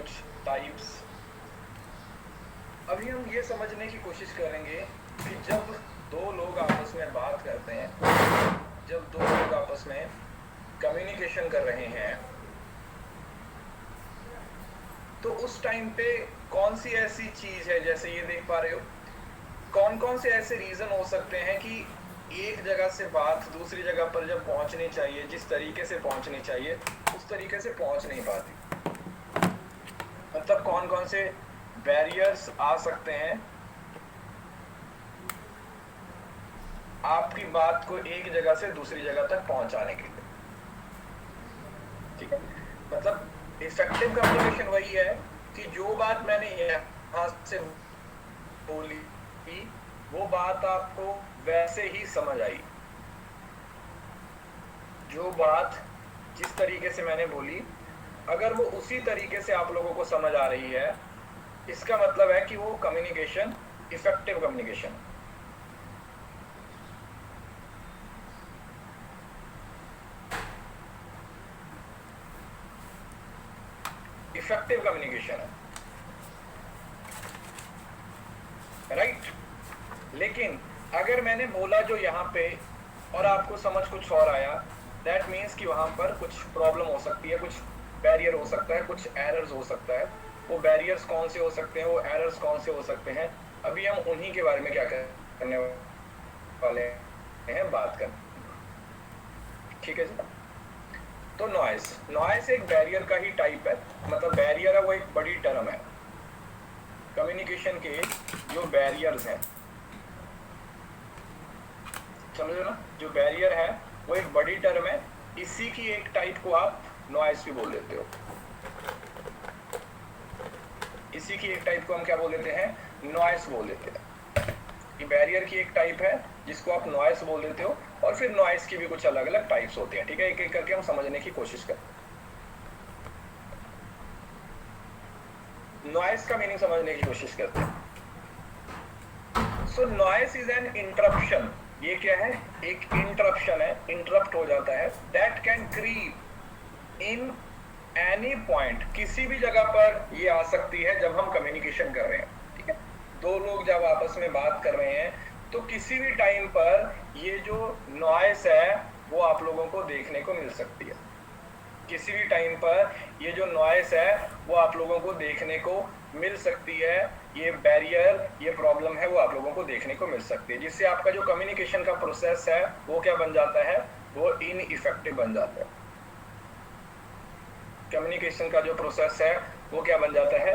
कुछ टाइप्स। अभी हम ये समझने की कोशिश करेंगे कि जब दो लोग आपस में बात करते हैं, जब दो लोग आपस में कम्युनिकेशन कर रहे हैं, तो उस टाइम पे कौन सी ऐसी चीज है, जैसे ये देख पा रहे हो, कौन कौन से ऐसे रीजन हो सकते हैं कि एक जगह से बात दूसरी जगह पर जब पहुंचनी चाहिए, जिस तरीके से पहुंचनी चाहिए उस तरीके से पहुंच नहीं पाती। मतलब कौन कौन से बैरियर्स आ सकते हैं आपकी बात को एक जगह से दूसरी जगह तक पहुंचाने के लिए। ठीक है, मतलब इफेक्टिव कम्युनिकेशन वही है कि जो बात मैंने यहाँ से बोली वो बात आपको वैसे ही समझ आई। जो बात जिस तरीके से मैंने बोली, अगर वो उसी तरीके से आप लोगों को समझ आ रही है, इसका मतलब है कि वो communication effective communication. Effective communication है, राइट। लेकिन अगर मैंने बोला जो यहाँ पे और आपको समझ कुछ और आया, दैट मीन्स कि वहां पर कुछ प्रॉब्लम हो सकती है, कुछ बैरियर हो सकता है, कुछ एरर्स हो सकता है। वो बैरियर्स कौन से हो सकते हैं, वो एरर्स कौन से हो सकते हैं, अभी हम उन्हीं के बारे में क्या करने वाले हैं, बात करने। ठीक है जी। तो नॉइस एक बैरियर का ही टाइप है। मतलब बैरियर है वो एक बड़ी टर्म है कम्युनिकेशन के, जो बैरियर्स हैं, समझो ना, जो बैरियर है वो एक बड़ी टर्म है। इसी की एक टाइप को आप नॉइस भी बोल देते हो। इसी की एक टाइप को हम क्या बोल देते हैं, नॉइस बोल देते हैं। ये बैरियर की एक टाइप है जिसको आप नॉइस बोल देते हो, और फिर नॉइस की भी कुछ अलग अलग टाइप्स होते हैं। ठीक है, एक एक करके हम समझने की कोशिश करते हैं। नॉइस का मीनिंग समझने की कोशिश करते हैं। सो नॉइस इज एन इंटरप्शन। ये क्या है, एक इंटरप्शन है, इंटरप्ट हो जाता है। That can creep in any point, किसी भी जगह पर ये आ सकती है जब हम कम्युनिकेशन कर रहे हैं। ठीक है, दो लोग जब आपस में बात कर रहे हैं तो किसी भी टाइम पर ये जो नॉइस है वो आप लोगों को देखने को मिल सकती है। किसी भी टाइम पर ये जो नॉइस है वो आप लोगों को देखने को मिल सकती है। ये बैरियर, ये प्रॉब्लम है, वो आप लोगों को देखने को मिल सकती है, जिससे आपका जो कम्युनिकेशन का प्रोसेस है वो क्या बन जाता है, वो इनइफेक्टिव बन जाता है। कम्युनिकेशन का जो प्रोसेस है वो क्या बन जाता है,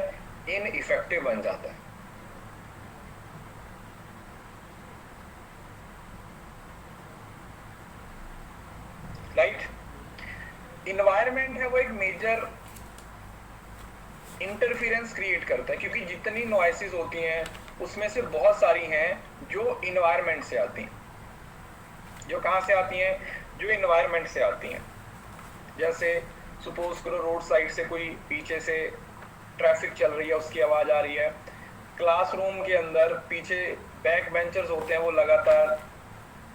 इनइफेक्टिव बन जाता है। राइट। इन्वायरमेंट है वो एक मेजर इंटरफेरेंस क्रिएट करता है, क्योंकि जितनी नॉइसेस होती हैं उसमें से बहुत सारी हैं जो इन्वायरमेंट से आती हैं। जो कहाँ से आती हैं, जो इन्वायरमेंट से आती हैं। जैसे सपोज करो रोड साइड से कोई पीछे से ट्रैफिक चल रही है, उसकी आवाज आ रही है। क्लासरूम के अंदर पीछे बैक बेंचर्स होते हैं, वो लगातार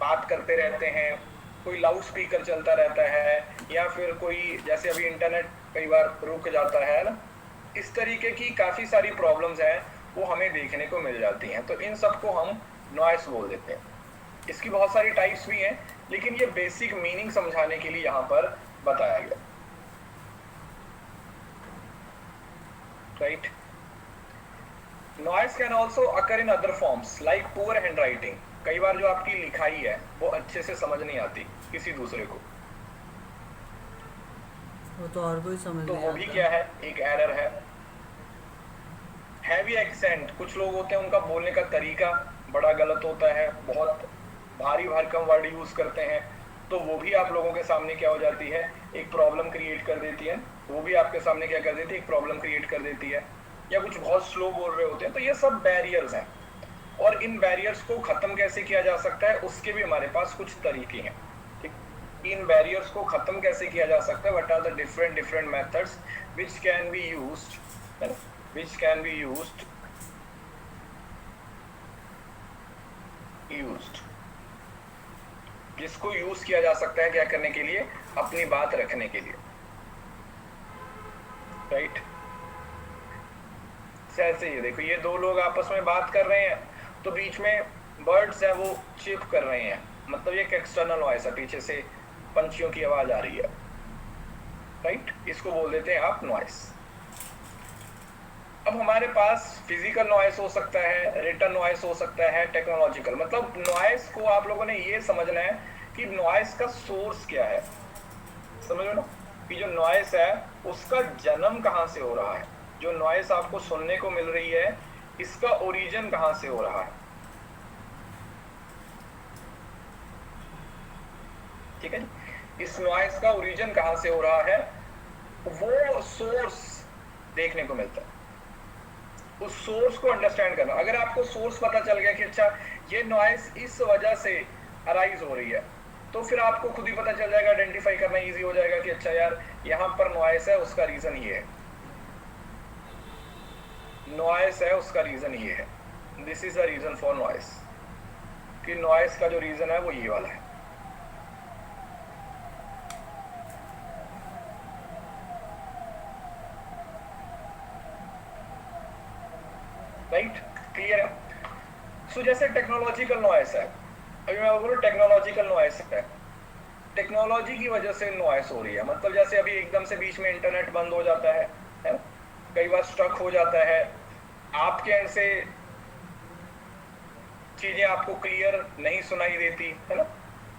बात करते रहते हैं। कोई लाउड स्पीकर चलता रहता है, या फिर कोई, जैसे अभी इंटरनेट कई बार रुक जाता है ना, इस तरीके की काफी सारी प्रॉब्लम्स हैं वो हमें देखने को मिल जाती हैं। तो इन सब को हम नॉइस बोल देते हैं। इसकी बहुत सारी टाइप्स भी हैं, लेकिन ये बेसिक मीनिंग समझाने के लिए यहाँ पर बताया गया। Right. Noise can also occur in other forms like poor hand writing. कई बार जो आपकी लिखाई है वो अच्छे से समझ नहीं आती किसी दूसरे को, वो तो और कोई समझ तो नहीं वो भी आता। क्या है, एक एरर है। हैवी एक्सेंट, कुछ लोग होते हैं उनका बोलने का तरीका बड़ा गलत होता है, बहुत भारी भरकम वर्ड यूज करते हैं, तो वो भी आप लोगों के सामने क्या हो जाती है, एक प्रॉब्लम क्रिएट कर देती है। वो भी आपके सामने क्या कर देती है, एक प्रॉब्लम क्रिएट कर देती है। या कुछ बहुत स्लो बोल रहे होते हैं। तो ये सब बैरियर्स हैं, और इन बैरियर्स को खत्म कैसे किया जा सकता है उसके भी हमारे पास कुछ तरीके हैं। ठीक, इन बैरियर्स को खत्म कैसे किया जा सकता है, what are the different methods which can be used, which can be used जिसको यूज किया जा सकता है क्या करने के लिए, अपनी बात रखने के लिए। राइट। जैसे ये देखो, ये दो लोग आपस में बात कर रहे हैं तो बीच में बर्ड्स है वो चिप कर रहे हैं, मतलब ये एक एक्सटर्नल नॉइस है, पीछे से पंछियों की आवाज आ रही है, राइट, इसको बोल देते हैं आप नॉइस। अब हमारे पास फिजिकल नॉइस हो सकता है, रिटन नॉइस हो सकता है, टेक्नोलॉजिकल। मतलब नॉइस को आप लोगों ने ये समझना है कि नॉइस का सोर्स क्या है, समझ लो ना, कि जो नॉइस है उसका जन्म कहां से हो रहा है, जो नॉइस आपको सुनने को मिल रही है इसका ओरिजिन कहां से हो रहा है, ठीक है जी। इस नॉइस का ओरिजिन कहां से हो रहा है, वो सोर्स देखने को मिलता है, उस सोर्स को अंडरस्टैंड करना। अगर आपको सोर्स पता चल गया कि अच्छा ये नॉइस इस वजह से अराइज हो रही है, तो फिर आपको खुद ही पता चल जाएगा, आइडेंटिफाई करना इजी हो जाएगा कि अच्छा यार यहाँ पर नॉइस है, उसका रीजन ये है, नॉइस है उसका रीजन ये है, this is the reason for noise, कि नॉइस का जो रीजन है वो ये वाला है। राइट, क्लियर है। सो जैसे टेक्नोलॉजिकल नॉइस है, अभी मैं बोलूँ टेक्नोलॉजिकल नॉइस है, टेक्नोलॉजी की वजह से नॉइस हो रही है, मतलब जैसे अभी एकदम से बीच में इंटरनेट बंद हो जाता है, कई बार स्ट्रक हो जाता है, आपके एंड से चीजें आपको क्लियर नहीं सुनाई देती है ना,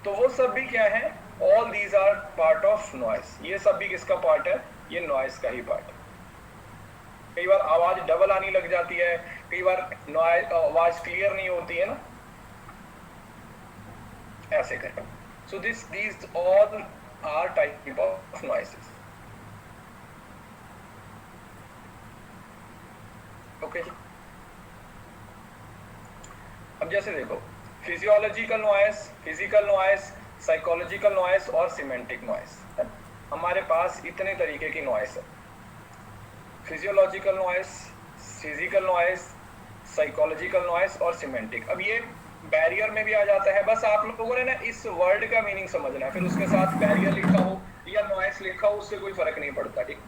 तो वो सब भी क्या है, all these are part of noise. ये सब भी किसका पार्ट है, ये नॉइस का ही पार्ट है। कई बार आवाज डबल आने लग जाती है, कई बार आवाज क्लियर नहीं होती है ना, ऐसे करके। So these all are type of noises. Okay ji. अब जैसे देखो, physiological noise, physical noise, psychological noise और सिमेंटिक नॉइस, हमारे पास इतने तरीके की नॉइस है। Physiological noise, physical noise, psychological noise और सिमेंटिक। अब ये बैरियर में भी आ जाता है, बस आप लोगों ने ना इस वर्ड का मीनिंग समझना है, फिर उसके साथ बैरियर लिखा हो या नॉइस लिखा हो उससे कोई फर्क नहीं पड़ता, ठीक।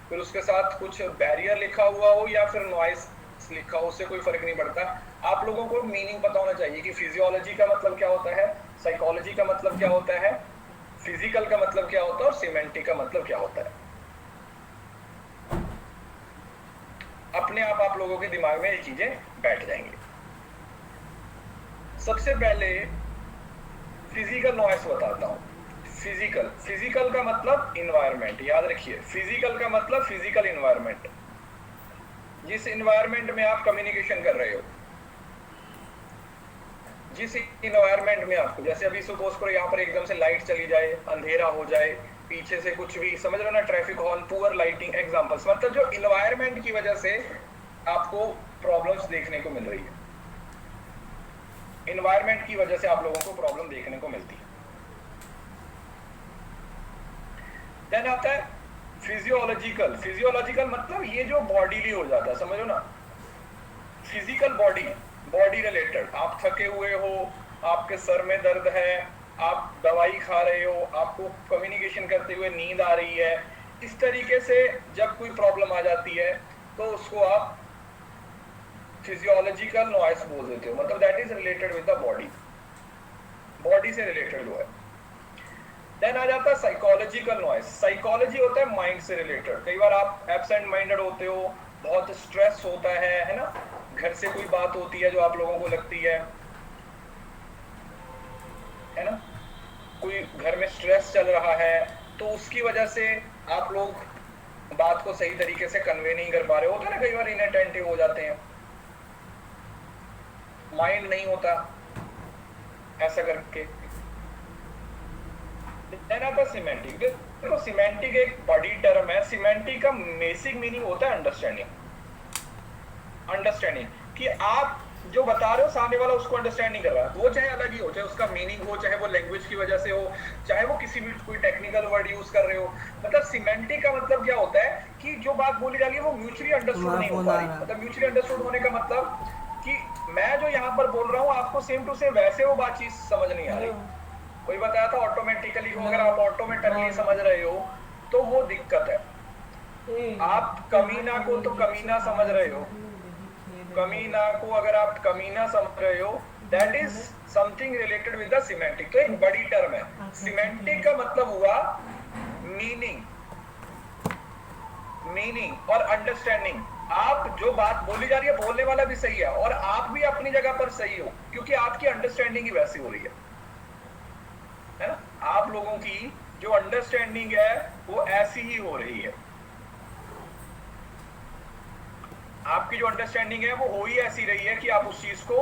फिर उसके साथ कुछ बैरियर लिखा हुआ हो या फिर नॉइस लिखा हो उससे कोई फर्क नहीं पड़ता, आप लोगों को मीनिंग पता होना चाहिए कि फिजियोलॉजी का मतलब क्या होता है, साइकोलॉजी का मतलब क्या होता है, फिजिकल का मतलब क्या होता है और सिमेंटिक का मतलब क्या होता है। अपने आप लोगों के दिमाग में ये चीजें बैठ जाएंगी। सबसे पहले फिजिकल नॉइस बताता हूं। फिजिकल का मतलब इन्वायरमेंट, याद रखिए, फिजिकल का मतलब फिजिकल इन्वायरमेंट, जिस इन्वायरमेंट में आप कम्युनिकेशन कर रहे हो, जिस इन्वायरमेंट में आपको, जैसे अभी सपोज करो यहाँ पर एकदम से लाइट चली जाए, अंधेरा हो जाए, पीछे से कुछ भी, समझ रहे हो ना, traffic horn, poor lighting, examples, मतलब जो इन्वायरमेंट की वजह से आपको प्रॉब्लम्स देखने को मिल रही है, इन्वायरमेंट की वजह से आप लोगों को प्रॉब्लम देखने को मिलती है। देन आता है फिजियोलॉजिकल। फिजियोलॉजिकल मतलब ये जो बॉडीली हो जाता है, समझो ना, फिजिकल बॉडी रिलेटेड, आप थके हुए हो, आपके सर में दर्द है, आप दवाई खा रहे हो, आपको कम्युनिकेशन करते हुए नींद आ रही है, इस तरीके से जब कोई प्रॉब्लम आ जाती है तो उसको आप फिजियोलॉजिकल नॉइस बोल देते हो, मतलब that is related with the body से रिलेटेड हुआ है। देन आ जाता है साइकोलॉजिकल नॉइस। साइकोलॉजी होता है माइंड से रिलेटेड। कई बार आप एब्सेंट माइंडेड होते हो, बहुत स्ट्रेस होता है ना, घर से कोई बात होती है जो आप लोगों को लगती है ना, कोई घर में स्ट्रेस चल रहा है तो उसकी वजह से आप लोग बात को सही तरीके से कन्वे नहीं कर पा रहे होते ना, कई बार इनअटेंटिव हो जाते हैं, माइंड नहीं होता, ऐसा करके। सिमेंटिक। देखो सिमेंटिक एक बड़ी टर्म है। सिमेंटिक का बेसिक मीनिंग होता है अंडरस्टैंडिंग, कि आप जो बता रहे हो सामने वाला उसको अंडरस्टैंड नहीं कर रहा, वो चाहे अलग ही हो, चाहे उसका मीनिंग हो, चाहे वो लैंग्वेज की वजह से हो, चाहे वो किसी भी कोई टेक्निकल वर्ड यूज कर रहे हो। मतलब सिमेंटिक का मतलब क्या होता है कि जो बात बोली जा रही है वो म्यूचुअली अंडरस्टूड नहीं हो पा रही। मतलब म्यूचुअली अंडरस्टूड होने का मतलब कि मैं जो यहाँ पर बोल रहा हूँ आपको सेम टू सेम वैसे वो बात चीज समझ नहीं आ रही। कोई बताया था ऑटोमेटिकली हो, अगर आप ऑटोमेटिकली समझ रहे हो तो वो दिक्कत है। आप कमीना को तो कमीना समझ रहे हो, कमीना को अगर आप कमीना समझ रहे हो, that is something related with the semantic. तो एक बड़ी टर्म है। सिमेंटिक का मतलब हुआ मीनिंग, मीनिंग और अंडरस्टैंडिंग। आप जो बात बोली जा रही है, बोलने वाला भी सही है और आप भी अपनी जगह पर सही हो, क्योंकि आपकी अंडरस्टैंडिंग ही वैसी हो रही है ना। आप लोगों की जो अंडरस्टैंडिंग है वो ऐसी ही हो रही है, आपकी जो अंडरस्टैंडिंग है वो हो ही ऐसी रही है कि आप उस चीज को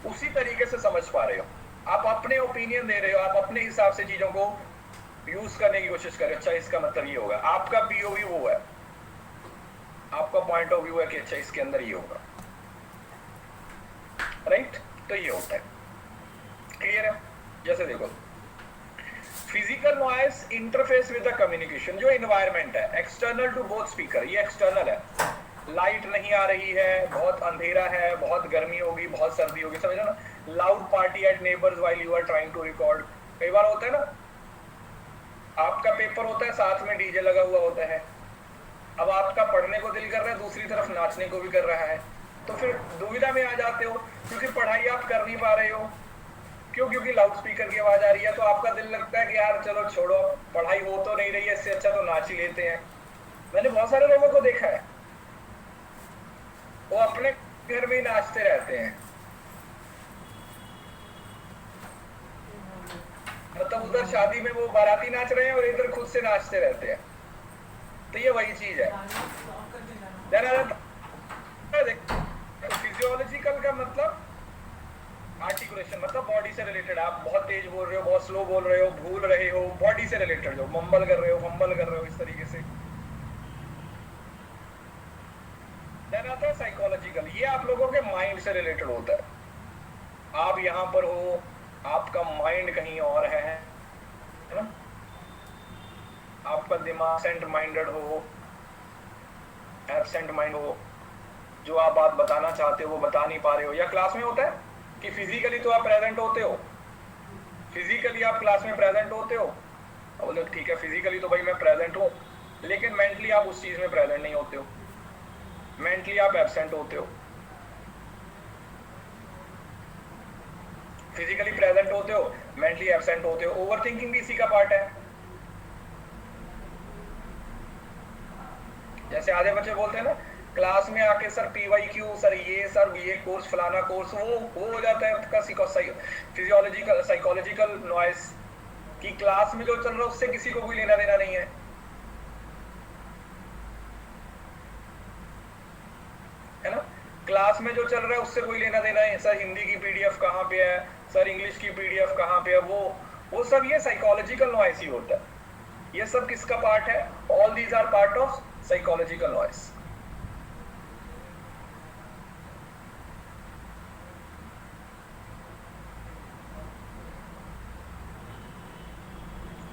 उसी तरीके से समझ पा रहे हो। आप अपने ओपिनियन दे रहे हो, आप अपने हिसाब से चीजों को यूज करने की कोशिश कर रहे हो। अच्छा, इसका मतलब ये होगा, आपका पीओवी वो है, आपका पॉइंट ऑफ व्यू है कि अच्छा इसके अंदर ये होगा, राइट। तो ये होता है, क्लियर है। जैसे देखो, physical noise interface with the communication. जो एनवायरनमेंट है एक्सटर्नल टू बोथ स्पीकर, ये एक्सटर्नल है। लाइट नहीं आ रही है, बहुत अंधेरा है, बहुत गर्मी होगी, बहुत सर्दी होगी, समझो ना। Loud party at neighbours while you are trying to record. कई बार होता है ना, आपका पेपर होता है, साथ में डीजे लगा हुआ होता है। अब आपका पढ़ने को दिल कर रहा है, दूसरी तरफ नाचने को भी कर रहा है, तो फिर दुविधा में आ जाते हो, क्योंकि पढ़ाई आप कर नहीं पा रहे हो। क्यों? क्योंकि लाउड स्पीकर की आवाज आ रही है। तो आपका दिल लगता है कि यार चलो छोड़ो, पढ़ाई हो तो नहीं रही है, इससे अच्छा तो नाच ही लेते हैं। मैंने बहुत सारे लोगों को देखा है, वो अपने घर में ही नाचते रहते हैं, मतलब उधर शादी में वो बाराती नाच रहे हैं और इधर खुद से नाचते रहते हैं। तो ये वही चीज है। फिजियोलॉजिकल का मतलब आर्टिकुलेशन, मतलब बॉडी से रिलेटेड। आप बहुत तेज बोल रहे हो, बहुत स्लो बोल रहे हो, भूल रहे हो, बॉडी से रिलेटेड, जो मम्बल कर रहे हो, फंबल कर रहे हो, इस तरीके से। देन आता है साइकोलॉजिकल, ये आप लोगों के माइंड से रिलेटेड होता है। आप यहाँ पर हो, आपका माइंड कहीं और है ना। आपका दिमाग एब्सेंट माइंडेड हो, एब्सेंट माइंड हो, जो आप बात बताना चाहते हो वो बता नहीं पा रहे हो। या क्लास में होता है कि फिजिकली तो आप प्रेजेंट होते हो, फिजिकली आप क्लास में प्रेजेंट होते हो, बोले ठीक है फिजिकली तो भाई मैं प्रेजेंट हूँ, लेकिन मेंटली आप उस चीज में प्रेजेंट नहीं होते हो, मेंटली आप एब्सेंट होते हो। फिजिकली प्रेजेंट होते हो, मेंटली एब्सेंट होते हो। ओवर थिंकिंग भी इसी का पार्ट है। जैसे आधे बच्चे बोलते हैं ना क्लास में आके, सर पीवाईक्यू, सर ये कोर्स, फलाना कोर्स, वो हो जाता है उसका फिजियोलॉजिकल साइकोलॉजिकल नॉइस कि क्लास में जो चल रहा है उससे किसी को कोई लेना देना नहीं है ना। क्लास में जो चल रहा है उससे कोई लेना देना है। सर हिंदी की पीडीएफ कहाँ पे है, सर इंग्लिश की पीडीएफ कहाँ पे है, वो सब ये साइकोलॉजिकल नॉइस ही होता है। ये सब किसका पार्ट है? All these are part of psychological noise.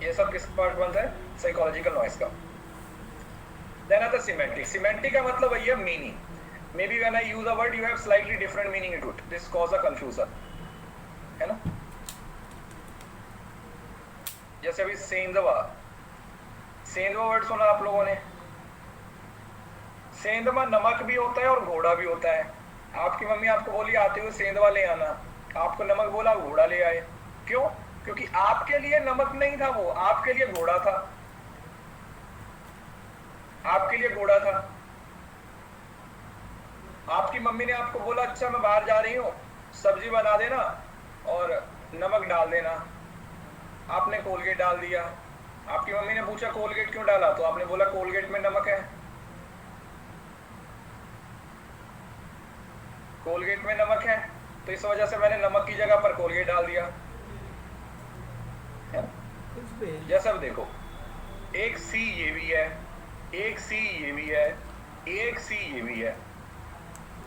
ये सब किस पार्ट बनता है? साइकोलॉजिकल नॉइस का। देन आता सिमेंटिक। सिमेंटिक का मतलब वही है meaning. Maybe when I use a word, you have slightly different meaning into it. This cause a confusion, है ना। जैसे अभी सेंधवा, सेंधवा वर्ड सुना आप लोगों ने? सेंधवा नमक भी होता है और घोड़ा भी होता है। आपकी मम्मी आपको बोली आते हुए सेंधवा ले आना, आपको नमक बोला, घोड़ा ले आए। क्यों? क्योंकि आपके लिए नमक नहीं था, वो आपके लिए घोड़ा था, आपके लिए घोड़ा था। आपकी मम्मी ने आपको बोला अच्छा मैं बाहर जा रही हूँ, सब्जी बना देना और नमक डाल देना। आपने कोलगेट डाल दिया। आपकी मम्मी ने पूछा कोलगेट क्यों डाला, तो आपने बोला कोलगेट में नमक है, कोलगेट में नमक है, तो इस वजह से मैंने नमक की जगह पर कोलगेट डाल दिया। जैसा देखो, एक सी ये भी है, एक सी ये भी है, एक सी ये भी है।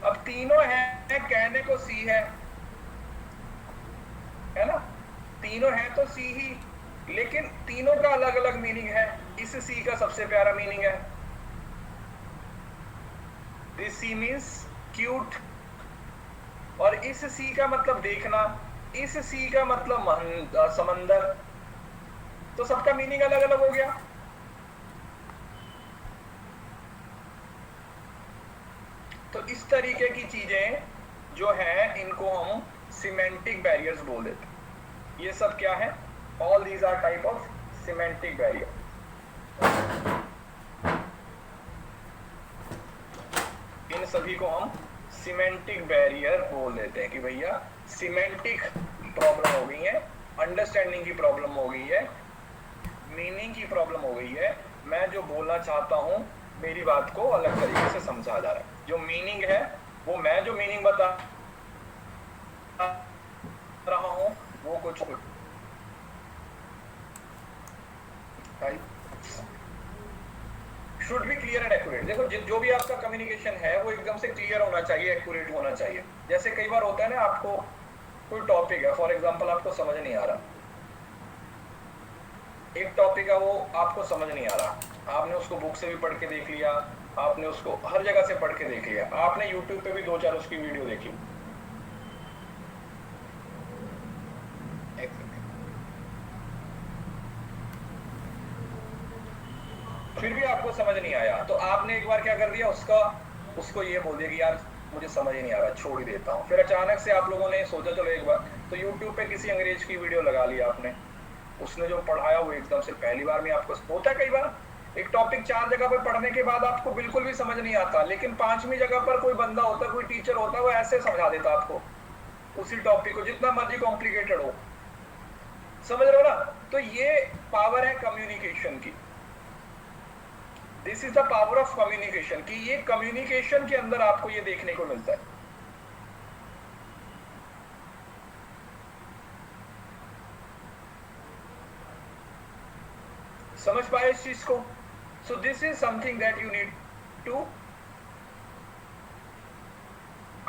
अब तीनों हैं, कहने को सी है ना, तीनों हैं तो सी ही, लेकिन तीनों का अलग अलग मीनिंग है। इस सी का सबसे प्यारा मीनिंग है, दिस सी मीन्स क्यूट, और इस सी का मतलब देखना, इस सी का मतलब समंदर। तो सबका मीनिंग अलग अलग हो गया। तो इस तरीके की चीजें जो है इनको हम सिमेंटिक बैरियर्स बोल देते हैं। ये सब क्या है? All these are type of semantic barrier. इन सभी को हम सिमेंटिक बैरियर बोल देते हैं कि भैया सिमेंटिक प्रॉब्लम हो गई है, अंडरस्टैंडिंग की प्रॉब्लम हो गई है, मीनिंग की प्रॉब्लम हो गई है। मैं जो बोलना चाहता हूं मेरी बात को अलग तरीके से समझा जा रहा है। जो मीनिंग है वो मैं जो मीनिंग बता रहा हूं वो कुछ should be clear and accurate. देखो जो भी आपका कम्युनिकेशन है वो एकदम से क्लियर होना चाहिए, एक्यूरेट होना चाहिए। जैसे कई बार होता है ना, आपको कोई टॉपिक है, फॉर एग्जांपल आपको समझ नहीं आ रहा, एक टॉपिक है वो आपको समझ नहीं आ रहा, आपने उसको बुक से भी पढ़ के देख लिया, आपने उसको हर जगह से पढ़ के देख लिया, आपने यूट्यूब पे भी 2-4 उसकी वीडियो देखी, फिर भी आपको समझ नहीं आया, तो आपने एक बार क्या कर दिया, उसको ये बोल दिया कि यार मुझे समझ ही नहीं आ रहा, छोड़ ही देता हूँ। फिर अचानक से आप लोगों ने सोचा चलो एक बार, तो यूट्यूब पे किसी अंग्रेज की वीडियो लगा लिया आपने, उसने जो पढ़ाया वो एकदम से पहली बार में आपको होता है। कई बार एक टॉपिक 4 जगह पर पढ़ने के बाद आपको बिल्कुल भी समझ नहीं आता, लेकिन 5वीं जगह पर कोई बंदा होता है, कोई टीचर होता है, वो ऐसे समझा देता आपको उसी टॉपिक को, जितना मर्जी कॉम्प्लिकेटेड हो। समझ रहे हो ना? तो ये पावर है कम्युनिकेशन की। This is the power of communication, कि ये कम्युनिकेशन के अंदर आपको ये देखने को मिलता है। समझ पाए इस चीज को? So this is something that you need to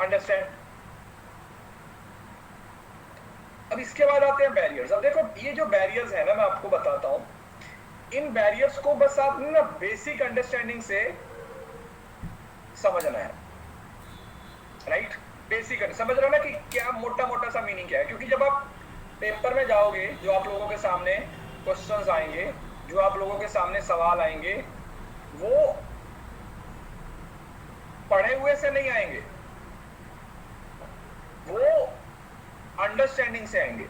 understand. अब इसके बाद आते हैं बैरियर्स। अब देखो ये जो बैरियर्स है ना, मैं आपको बताता हूं, इन बैरियर्स को बस आपने ना बेसिक अंडरस्टैंडिंग से समझना है, राइट? बेसिक समझ रहे हो ना कि क्या मोटा मोटा सा मीनिंग क्या है। क्योंकि जब आप पेपर में जाओगे, जो आप लोगों के सामने क्वेश्चंस आएंगे, जो आप लोगों के सामने सवाल आएंगे, वो पढ़े हुए से नहीं आएंगे, वो अंडरस्टैंडिंग से आएंगे।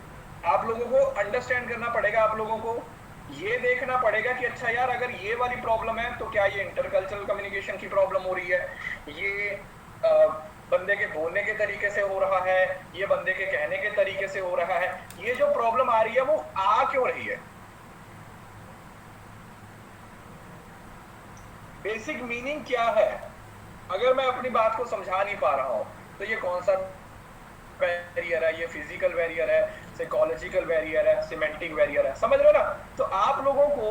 आप लोगों को अंडरस्टैंड करना पड़ेगा, आप लोगों को ये देखना पड़ेगा कि अच्छा यार अगर ये वाली प्रॉब्लम है तो क्या ये इंटरकल्चरल कम्युनिकेशन की प्रॉब्लम हो रही है, ये बंदे के बोलने के तरीके से हो रहा है, ये बंदे के कहने के तरीके से हो रहा है, ये जो प्रॉब्लम आ रही है वो आ क्यों रही है, बेसिक मीनिंग क्या है। अगर मैं अपनी बात को समझा नहीं पा रहा हूं तो ये कौन सा बैरियर है, ये फिजिकल बैरियर है, साइकोलॉजिकल बैरियर है, सिमेंटिक बैरियर है, समझ रहे हो ना? तो आप लोगों को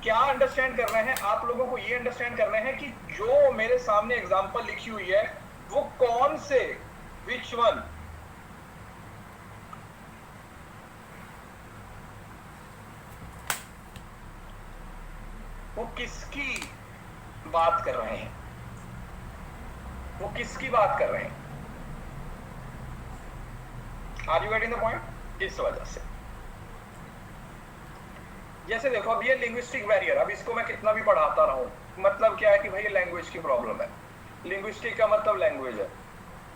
क्या अंडरस्टैंड करना है, आप लोगों को ये अंडरस्टैंड करना है कि जो मेरे सामने एग्जांपल लिखी हुई है वो कौन से, विच वन, वो किसकी बात कर रहे हैं, वो किसकी बात कर रहे हैं। Are you getting the point? इस वजह से जैसे देखो अब ये लिंग्विस्टिक बैरियर, अब इसको मैं कितना भी पढ़ाता रहूं, मतलब क्या है कि भाई ये लैंग्वेज की प्रॉब्लम है। लिंग्विस्टिक का मतलब लैंग्वेज है।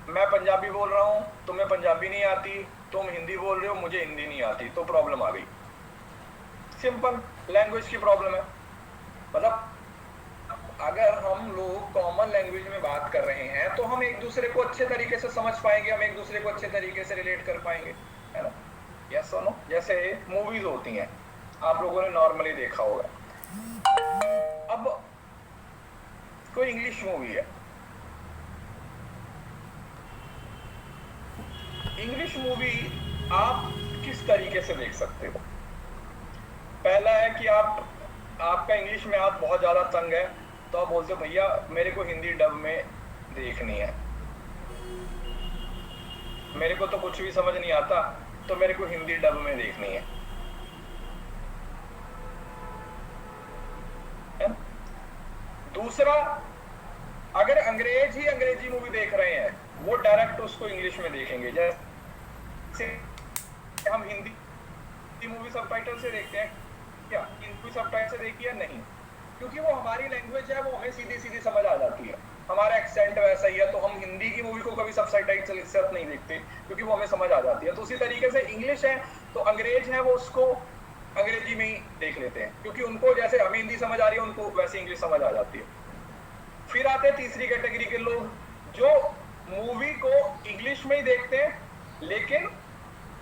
मैं पंजाबी बोल रहा हूं, तुम्हें पंजाबी नहीं आती, तुम हिंदी बोल रहे हो, मुझे हिंदी नहीं आती, तो प्रॉब्लम आ गई। सिंपल, लैंग्वेज की प्रॉब्लम है। मतलब अगर हम लोग कॉमन लैंग्वेज में बात कर रहे हैं तो हम एक दूसरे को अच्छे तरीके से समझ पाएंगे, हम एक दूसरे को अच्छे तरीके से रिलेट कर पाएंगे, है ना? यस और नो? जैसे मूवीज होती हैं, आप लोगों ने नॉर्मली देखा होगा। अब कोई इंग्लिश मूवी है, इंग्लिश मूवी आप किस तरीके से देख सकते हो? पहला है कि आपका इंग्लिश में आप बहुत ज्यादा तंग है, तो आप बोलते हो भैया मेरे को हिंदी डब में देखनी है, मेरे को तो कुछ भी समझ नहीं आता, तो मेरे को हिंदी डब में देखनी है। दूसरा, अगर अंग्रेज ही अंग्रेजी मूवी देख रहे हैं, वो डायरेक्ट उसको इंग्लिश में देखेंगे। जैसे हम हिंदी मूवी सबटाइटल से देखते हैं, क्या हिंदी सबटाइटल से देखी है? नहीं, क्योंकि वो हमारी लैंग्वेज है, वो हमें सीधी सीधी समझ आ जाती है। हमारा एक्सेंट वैसा ही है, तो हम हिंदी की मूवी को कभी सबटाइटल के साथ नहीं देखते क्योंकि वो हमें समझ आ जाती है। तो उसी तरीके से इंग्लिश है तो अंग्रेज है वो उसको अंग्रेजी में ही देख लेते हैं, क्योंकि उनको जैसे हमें हिंदी समझ आ रही है उनको वैसे इंग्लिश समझ आ जाती है। फिर आते हैं तीसरी कैटेगरी के लोग जो मूवी को इंग्लिश में ही देखते हैं लेकिन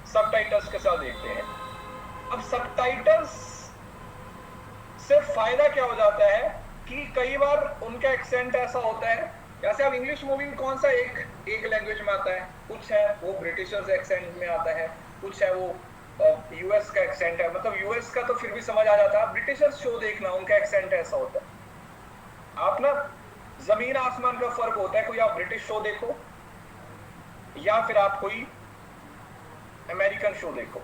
सबटाइटल्स के साथ देखते हैं। अब सबटाइटल्स से फायदा क्या हो जाता है कि कई बार उनका एक्सेंट ऐसा होता है, जैसे अब इंग्लिश मूवी में कौन सा एक लैंग्वेज में आता है, कुछ है वो ब्रिटिशर्स एक्सेंट में आता है, कुछ है वो यूएस का एक्सेंट है, मतलब यूएस का तो फिर भी समझ आ जाता है। ब्रिटिशर्स शो देखना उनका एक्सेंट ऐसा होता है। आप ना जमीन आसमान का फर्क होता है, कोई आप ब्रिटिश शो देखो या फिर आप कोई अमेरिकन शो देखो,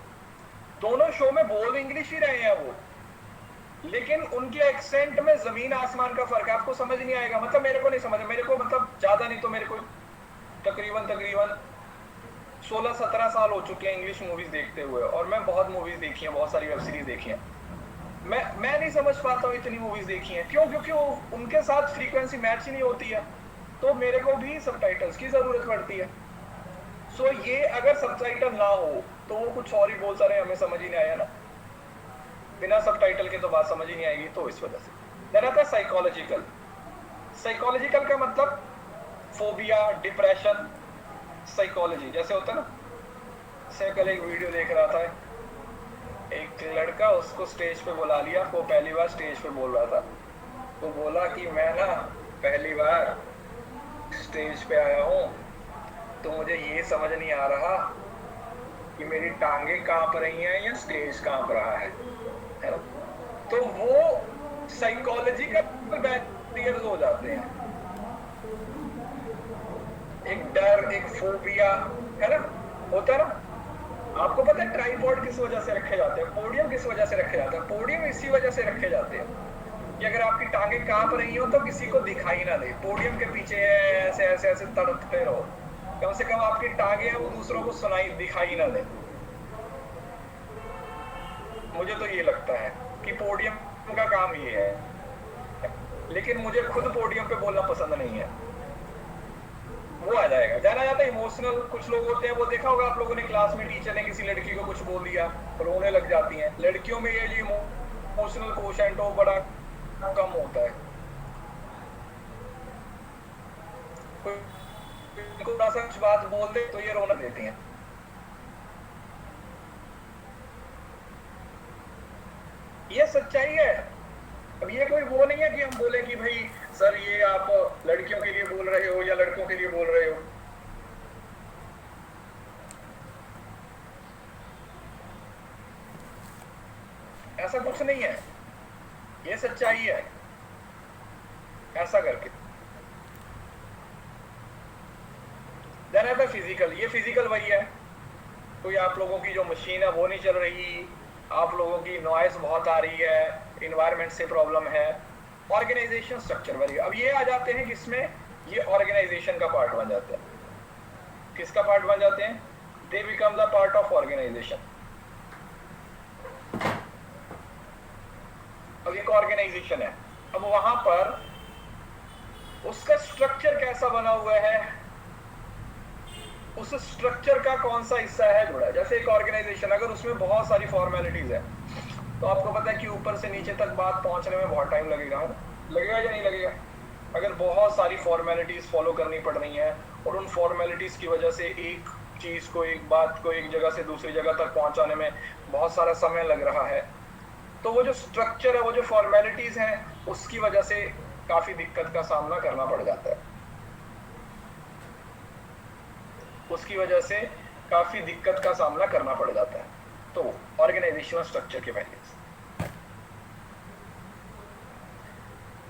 दोनों शो में बोल इंग्लिश ही रहे हैं वो, लेकिन उनके एक्सेंट में जमीन आसमान का फर्क है। आपको समझ नहीं आएगा, मतलब मेरे को नहीं समझ, मेरे को मतलब ज्यादा नहीं तो मेरे को तकरीबन 16-17 साल हो चुके हैं इंग्लिश मूवीज देखते हुए, और मैं बहुत मूवीज देखी हैं, बहुत सारी वेब सीरीज देखी हैं। मैं नहीं समझ पाता हूँ, इतनी मूवीज देखी हैं क्यों, क्योंकि वो उनके साथ फ्रीक्वेंसी मैच ही नहीं होती है, तो मेरे को भी सबटाइटल्स की जरूरत पड़ती है। सो ये अगर सबटाइटल ना हो तो वो कुछ और ही बोलता रहे, हमें समझ ही नहीं आया ना, बिना सबटाइटल के तो बात समझ ही नहीं आएगी, तो इस वजह से। देन आता है साइकोलॉजिकल। साइकोलॉजिकल का मतलब फोबिया, डिप्रेशन, साइकोलॉजी जैसे होता है ना। से कल एक वीडियो देख रहा था, एक लड़का उसको स्टेज पे बुला लिया, वो पहली बार स्टेज पे बोल रहा था, वो बोला कि मैं ना पहली बार स्टेज पे आया हूँ तो मुझे ये समझ नहीं आ रहा कि मेरी टांगे कांप रही हैं या स्टेज कांप रहा है ना। तो वो साइकोलॉजिकल बैरियर्स हो जाते हैं, एक डर, एक फोबिया है ना, होता है ना। आपको पता है ट्राइपॉड किस वजह से रखे जाते हैं, पोडियम किस वजह से रखे जाते हैं? पोडियम इसी वजह से रखे जाते हैं कि अगर आपकी टांगे कांप रही हो तो किसी को दिखाई ना दे, पोडियम के पीछे ऐसे ऐसे ऐसे तड़पते रहो, कम से कम आपकी टांगे हैं वो दूसरों को सुनाई दिखाई ना दे। मुझे तो ये लगता है कि पोडियम का काम ये है, लेकिन मुझे खुद पोडियम पे बोलना पसंद नहीं है। वो आ जाएगा, जाना जाता है इमोशनल। कुछ लोग होते हैं, वो देखा होगा आप लोगों ने, क्लास में टीचर ने किसी लड़की को कुछ बोल दिया, रोने लग जाती हैं। लड़कियों में ये जो इमोशनल कोशेंट हो बड़ा कम होता है, कोई कुछ बात बोल दे तो ये रोना देती हैं। ये सच्चाई है। अब ये कोई वो नहीं है कि हम बोले कि भाई सर ये आप लड़कियों के लिए बोल रहे हो या लड़कों के लिए बोल रहे हो। ऐसा कुछ नहीं है, ये सच्चाई है। ऐसा करके देन है फिजिकल। ये फिजिकल वही है, कोई आप लोगों की जो मशीन है वो नहीं चल रही, आप लोगों की नॉइस बहुत आ रही है, इन्वायरमेंट से प्रॉब्लम है, ऑर्गेनाइजेशन स्ट्रक्चर वाली। अब ये आ जाते हैं किसमें, ये ऑर्गेनाइजेशन का पार्ट बन जाते हैं। किसका पार्ट बन जाते हैं? They become the part of organisation. अब एक ऑर्गेनाइजेशन है, अब वहां पर उसका स्ट्रक्चर कैसा बना हुआ है, उस स्ट्रक्चर का कौन सा हिस्सा है जुड़ा है। जैसे एक ऑर्गेनाइजेशन, अगर उसमें बहुत सारी फॉर्मेलिटीज है तो आपको पता है कि ऊपर से नीचे तक बात पहुंचने में बहुत टाइम लगेगा, लगेगा या नहीं लगेगा? अगर बहुत सारी फॉर्मेलिटीज फॉलो करनी पड़ रही हैं और उन फॉर्मेलिटीज की वजह से एक चीज को, एक बात को एक जगह से दूसरी जगह तक पहुंचाने में बहुत सारा समय लग रहा है, तो वो जो स्ट्रक्चर है, वो जो फॉर्मेलिटीज हैं, उसकी वजह से काफी दिक्कत का सामना करना पड़ जाता है। उसकी वजह से काफी दिक्कत का सामना करना पड़ जाता है। तो ऑर्गेनाइजेशनल स्ट्रक्चर के बैरियर्स।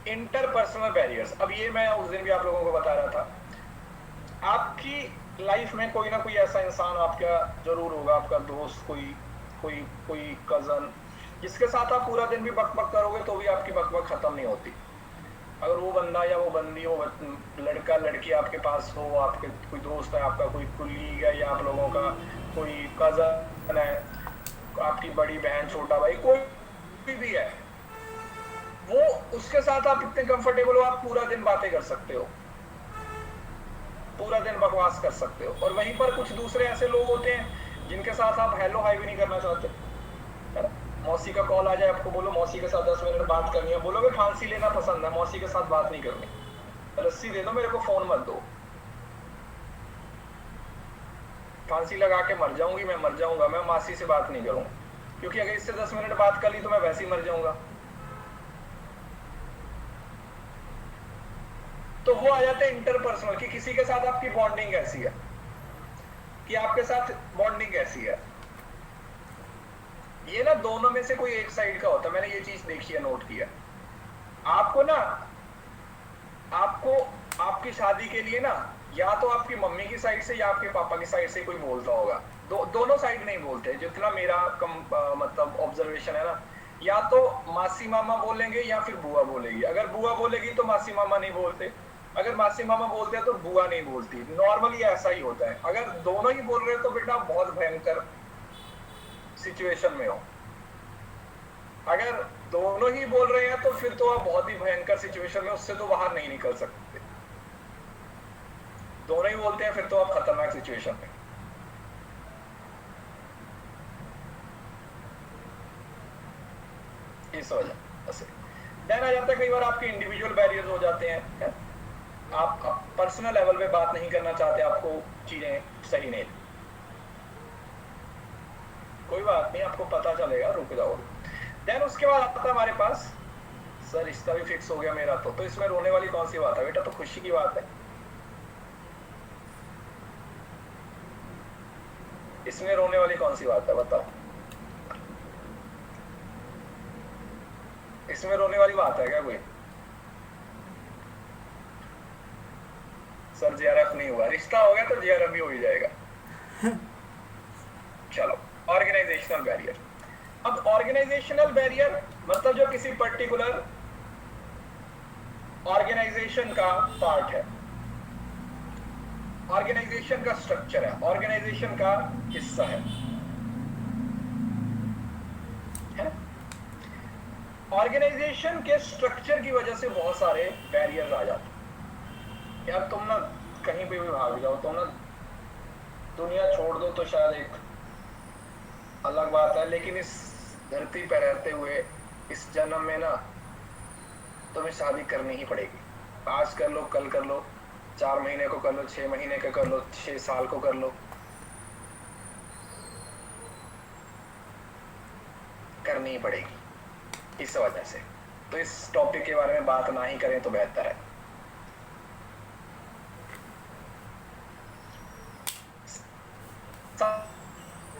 इंटरपर्सनल बैरियर्स, अब ये मैं उस दिन भी आप लोगों को बता रहा था। आपकी लाइफ में कोई ना कोई ऐसा इंसान आपका जरूर होगा, आपका दोस्त, कोई कजन, जिसके साथ आप पूरा दिन भी बकबक करोगे तो भी आपकी बकबक खत्म नहीं होती। अगर वो बंदा या वो बंदी हो, लड़का लड़की आपके पास हो, आपके कोई दोस्त है, आपका कोई कुलीग है, या आप लोगों का कोई कजन है, आपकी बड़ी बहन, छोटा भाई, कोई भी है, वो उसके साथ आप इतने कंफर्टेबल हो, आप पूरा दिन बातें कर सकते हो। पूरा दिन बकवास कर सकते हो। और वहीं पर कुछ दूसरे ऐसे लोग होते हैं जिनके साथ आप हेलो हाई भी नहीं करना चाहते, है ना। मौसी का कॉल आ जाए, आपको बोलो मौसी के साथ 10 मिनट बात करनी है, बोलोगे फांसी लेना पसंद है, मौसी के साथ बात नहीं करनी, रस्सी दे दो मेरे को, फोन मत दो, फांसी लगा के मर जाऊंगी, मैं मर जाऊंगा, मैं मासी से बात नहीं करूंगा, क्योंकि अगर इससे 10 मिनट बात कर ली तो मैं वैसे ही मर जाऊंगा। तो वो आ जाते हैं इंटरपर्सनल, कि किसी के साथ आपकी बॉन्डिंग कैसी है, कि आपके साथ बॉन्डिंग कैसी है। ये ना दोनों में से कोई एक साइड का होता है, मैंने ये चीज देखी है, नोट किया। आपको ना, आपको आपकी शादी के लिए ना, या तो आपकी मम्मी की साइड से या आपके पापा की साइड से कोई बोलता होगा, दोनों साइड नहीं बोलते, जितना मेरा मतलब ऑब्जर्वेशन है ना, या तो मासी मामा बोलेंगे या फिर बुआ बोलेगी। अगर बुआ बोलेगी तो मासी मामा नहीं बोलते, अगर मासी मामा बोलते हैं तो बुआ नहीं बोलती। नॉर्मली ऐसा ही होता है। अगर दोनों ही बोल रहे हैं तो बेटा बहुत भयंकर सिचुएशन में हो। अगर दोनों ही बोल रहे हैं तो फिर तो आप बहुत ही भयंकर सिचुएशन में, उससे तो बाहर नहीं निकल सकते। दोनों ही बोलते हैं फिर तो आप खतरनाक सिचुएशन में। इस वजह से देन आ जाता है कई बार आपके इंडिविजुअल बैरियर्स हो जाते हैं, आप पर्सनल लेवल पे बात नहीं करना चाहते, आपको चीजें सही नहीं, कोई बात नहीं, आपको पता चलेगा, रुक जाओ। देन उसके बाद आता है हमारे पास, सर इसका भी फिक्स हो गया मेरा तो इसमें रोने वाली कौन सी बात है बेटा, तो खुशी की बात है। इसमें रोने वाली कौन सी बात है बताओ, इसमें रोने वाली बात है क्या कोई? सर जेआरएफ नहीं हुआ, रिश्ता हो गया तो जेआरएफ भी हो ही जाएगा। चलो, ऑर्गेनाइजेशनल बैरियर। अब ऑर्गेनाइजेशनल बैरियर मतलब जो किसी पर्टिकुलर ऑर्गेनाइजेशन का पार्ट है, ऑर्गेनाइजेशन का स्ट्रक्चर है, ऑर्गेनाइजेशन का हिस्सा है। ऑर्गेनाइजेशन के स्ट्रक्चर की वजह से बहुत सारे बैरियर्स आ जाते हैं। यार तुम ना कहीं पे भी भाग जाओ, तुम ना दुनिया छोड़ दो तो शायद एक अलग बात है, लेकिन इस धरती पर रहते हुए इस जन्म में ना तुम्हें शादी करनी ही पड़ेगी। आज कर लो, कल कर लो, 4 महीने को कर लो, 6 महीने का कर लो, 6 साल को कर लो, करनी ही पड़ेगी। इस वजह से तो इस टॉपिक के बारे में बात ना ही करें तो बेहतर है।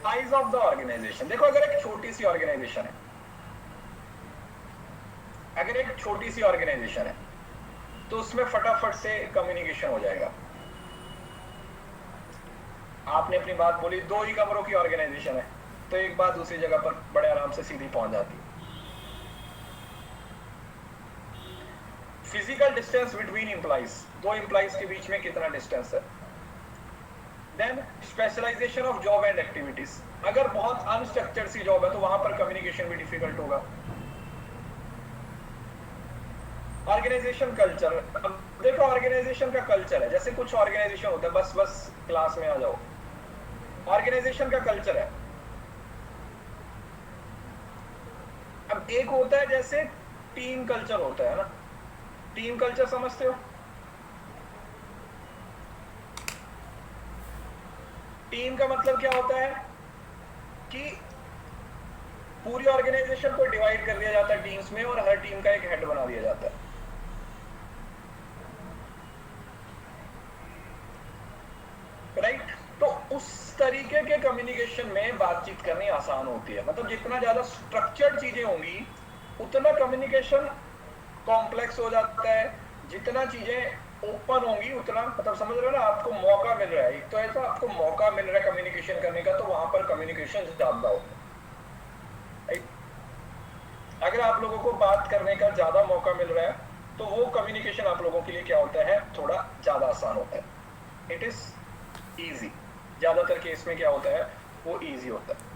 साइज ऑफ द ऑर्गेनाइजेशन देखो, अगर एक छोटी सी ऑर्गेनाइजेशन है, अगर एक छोटी सी ऑर्गेनाइजेशन है तो उसमें फटाफट से कम्युनिकेशन हो जाएगा। आपने अपनी बात बोली, 2 ही कमरों की ऑर्गेनाइजेशन है तो एक बात दूसरी जगह पर बड़े आराम से सीधी पहुंच जाती है। Physical distance between employees, 2 employees के बीच में कितना डिस्टेंस है। Then specialisation of job and activities, अगर बहुत अनस्ट्रक्चर्ड सी जॉब है तो वहां पर कम्युनिकेशन भी डिफिकल्ट होगा। ऑर्गेनाइजेशन कल्चर, अब देखो ऑर्गेनाइजेशन का कल्चर है, जैसे कुछ ऑर्गेनाइजेशन होता है बस क्लास में आ जाओ, ऑर्गेनाइजेशन का कल्चर है। अब एक होता है जैसे टीम कल्चर होता है ना, टीम कल्चर समझते हो? टीम का मतलब क्या होता है कि पूरी ऑर्गेनाइजेशन को डिवाइड कर दिया जाता है टीम्स में और हर टीम का एक हेड बना दिया जाता है। राइट? तो उस तरीके के कम्युनिकेशन में बातचीत करनी आसान होती है। मतलब जितना ज्यादा स्ट्रक्चर्ड चीजें होंगी उतना कम्युनिकेशन कॉम्प्लेक्स हो जाता है, जितना चीजें ओपन होंगी उतना, मतलब समझ रहे हो ना, आपको मौका मिल रहा है, एक तो ऐसा आपको मौका मिल रहा है कम्युनिकेशन करने का, तो वहां पर कम्युनिकेशन ज्यादा होता है। अगर आप लोगों को बात करने का ज्यादा मौका मिल रहा है तो वो कम्युनिकेशन आप लोगों के लिए क्या होता है, थोड़ा ज्यादा आसान होता है। इट इज ईजी, ज्यादातर केस में क्या होता है, वो ईजी होता है।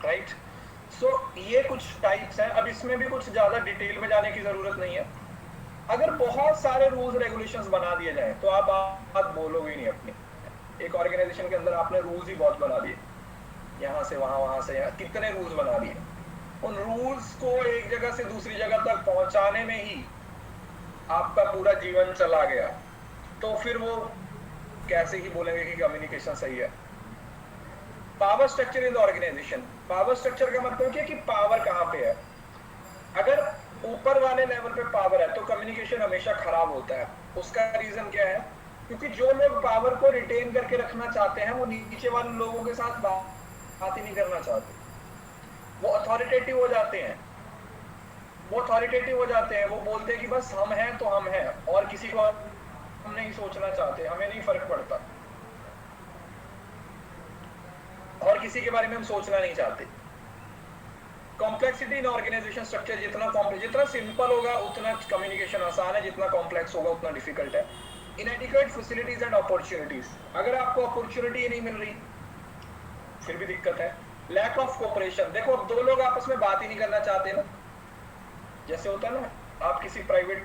राइट? सो ये कुछ टाइप्स हैं। अब इसमें भी कुछ ज्यादा डिटेल में जाने की जरूरत नहीं है, अगर बहुत सारे रूल्स रेगुलेशंस बना दिए जाए तो आप बात बोलोगे नहीं अपनी। एक ऑर्गेनाइजेशन के अंदर आपने रूल्स ही बहुत बना दिए, यहाँ से वहां, वहां से यहाँ, कितने रूल्स बना दिए। उन रूल्स को एक जगह से दूसरी जगह तक पहुंचाने में ही आपका पूरा जीवन चला गया, तो फिर वो कैसे ही बोलेंगे कि कम्युनिकेशन सही है। Power structure in the organisation, power structure का मतलब क्या कि पावर कहां पे है। अगर ऊपर वाले लेवल पे पावर है तो कम्युनिकेशन हमेशा खराब होता है। उसका रीजन क्या है? क्योंकि जो लोग पावर को रिटेन करके रखना चाहते हैं वो नीचे वाले लोगों के साथ बात ही नहीं करना चाहते, वो अथॉरिटेटिव हो जाते हैं। वो अथॉरिटेटिव हो जाते हैं, वो बोलते हैं कि बस हम हैं तो हम हैं, और किसी को हम नहीं सोचना चाहते, हमें नहीं फर्क पड़ता, और किसी के बारे में हम सोचना नहीं चाहते। कॉम्प्लेक्सिटी इन ऑर्गेनाइजेशन स्ट्रक्चर, जितना सिंपल होगा उतना कम्युनिकेशन आसान है, जितना कॉम्प्लेक्स होगा उतना डिफिकल्ट है। इनएडिक्वेट फैसिलिटीज एंड अपॉर्चुनिटीज, अगर आपको अपॉर्चुनिटी नहीं मिल रही फिर भी दिक्कत है। लैक ऑफ कोऑपरेशन, देखो अब दो लोग आपस में बात ही नहीं करना चाहते ना, जैसे होता है ना, आप किसी प्राइवेट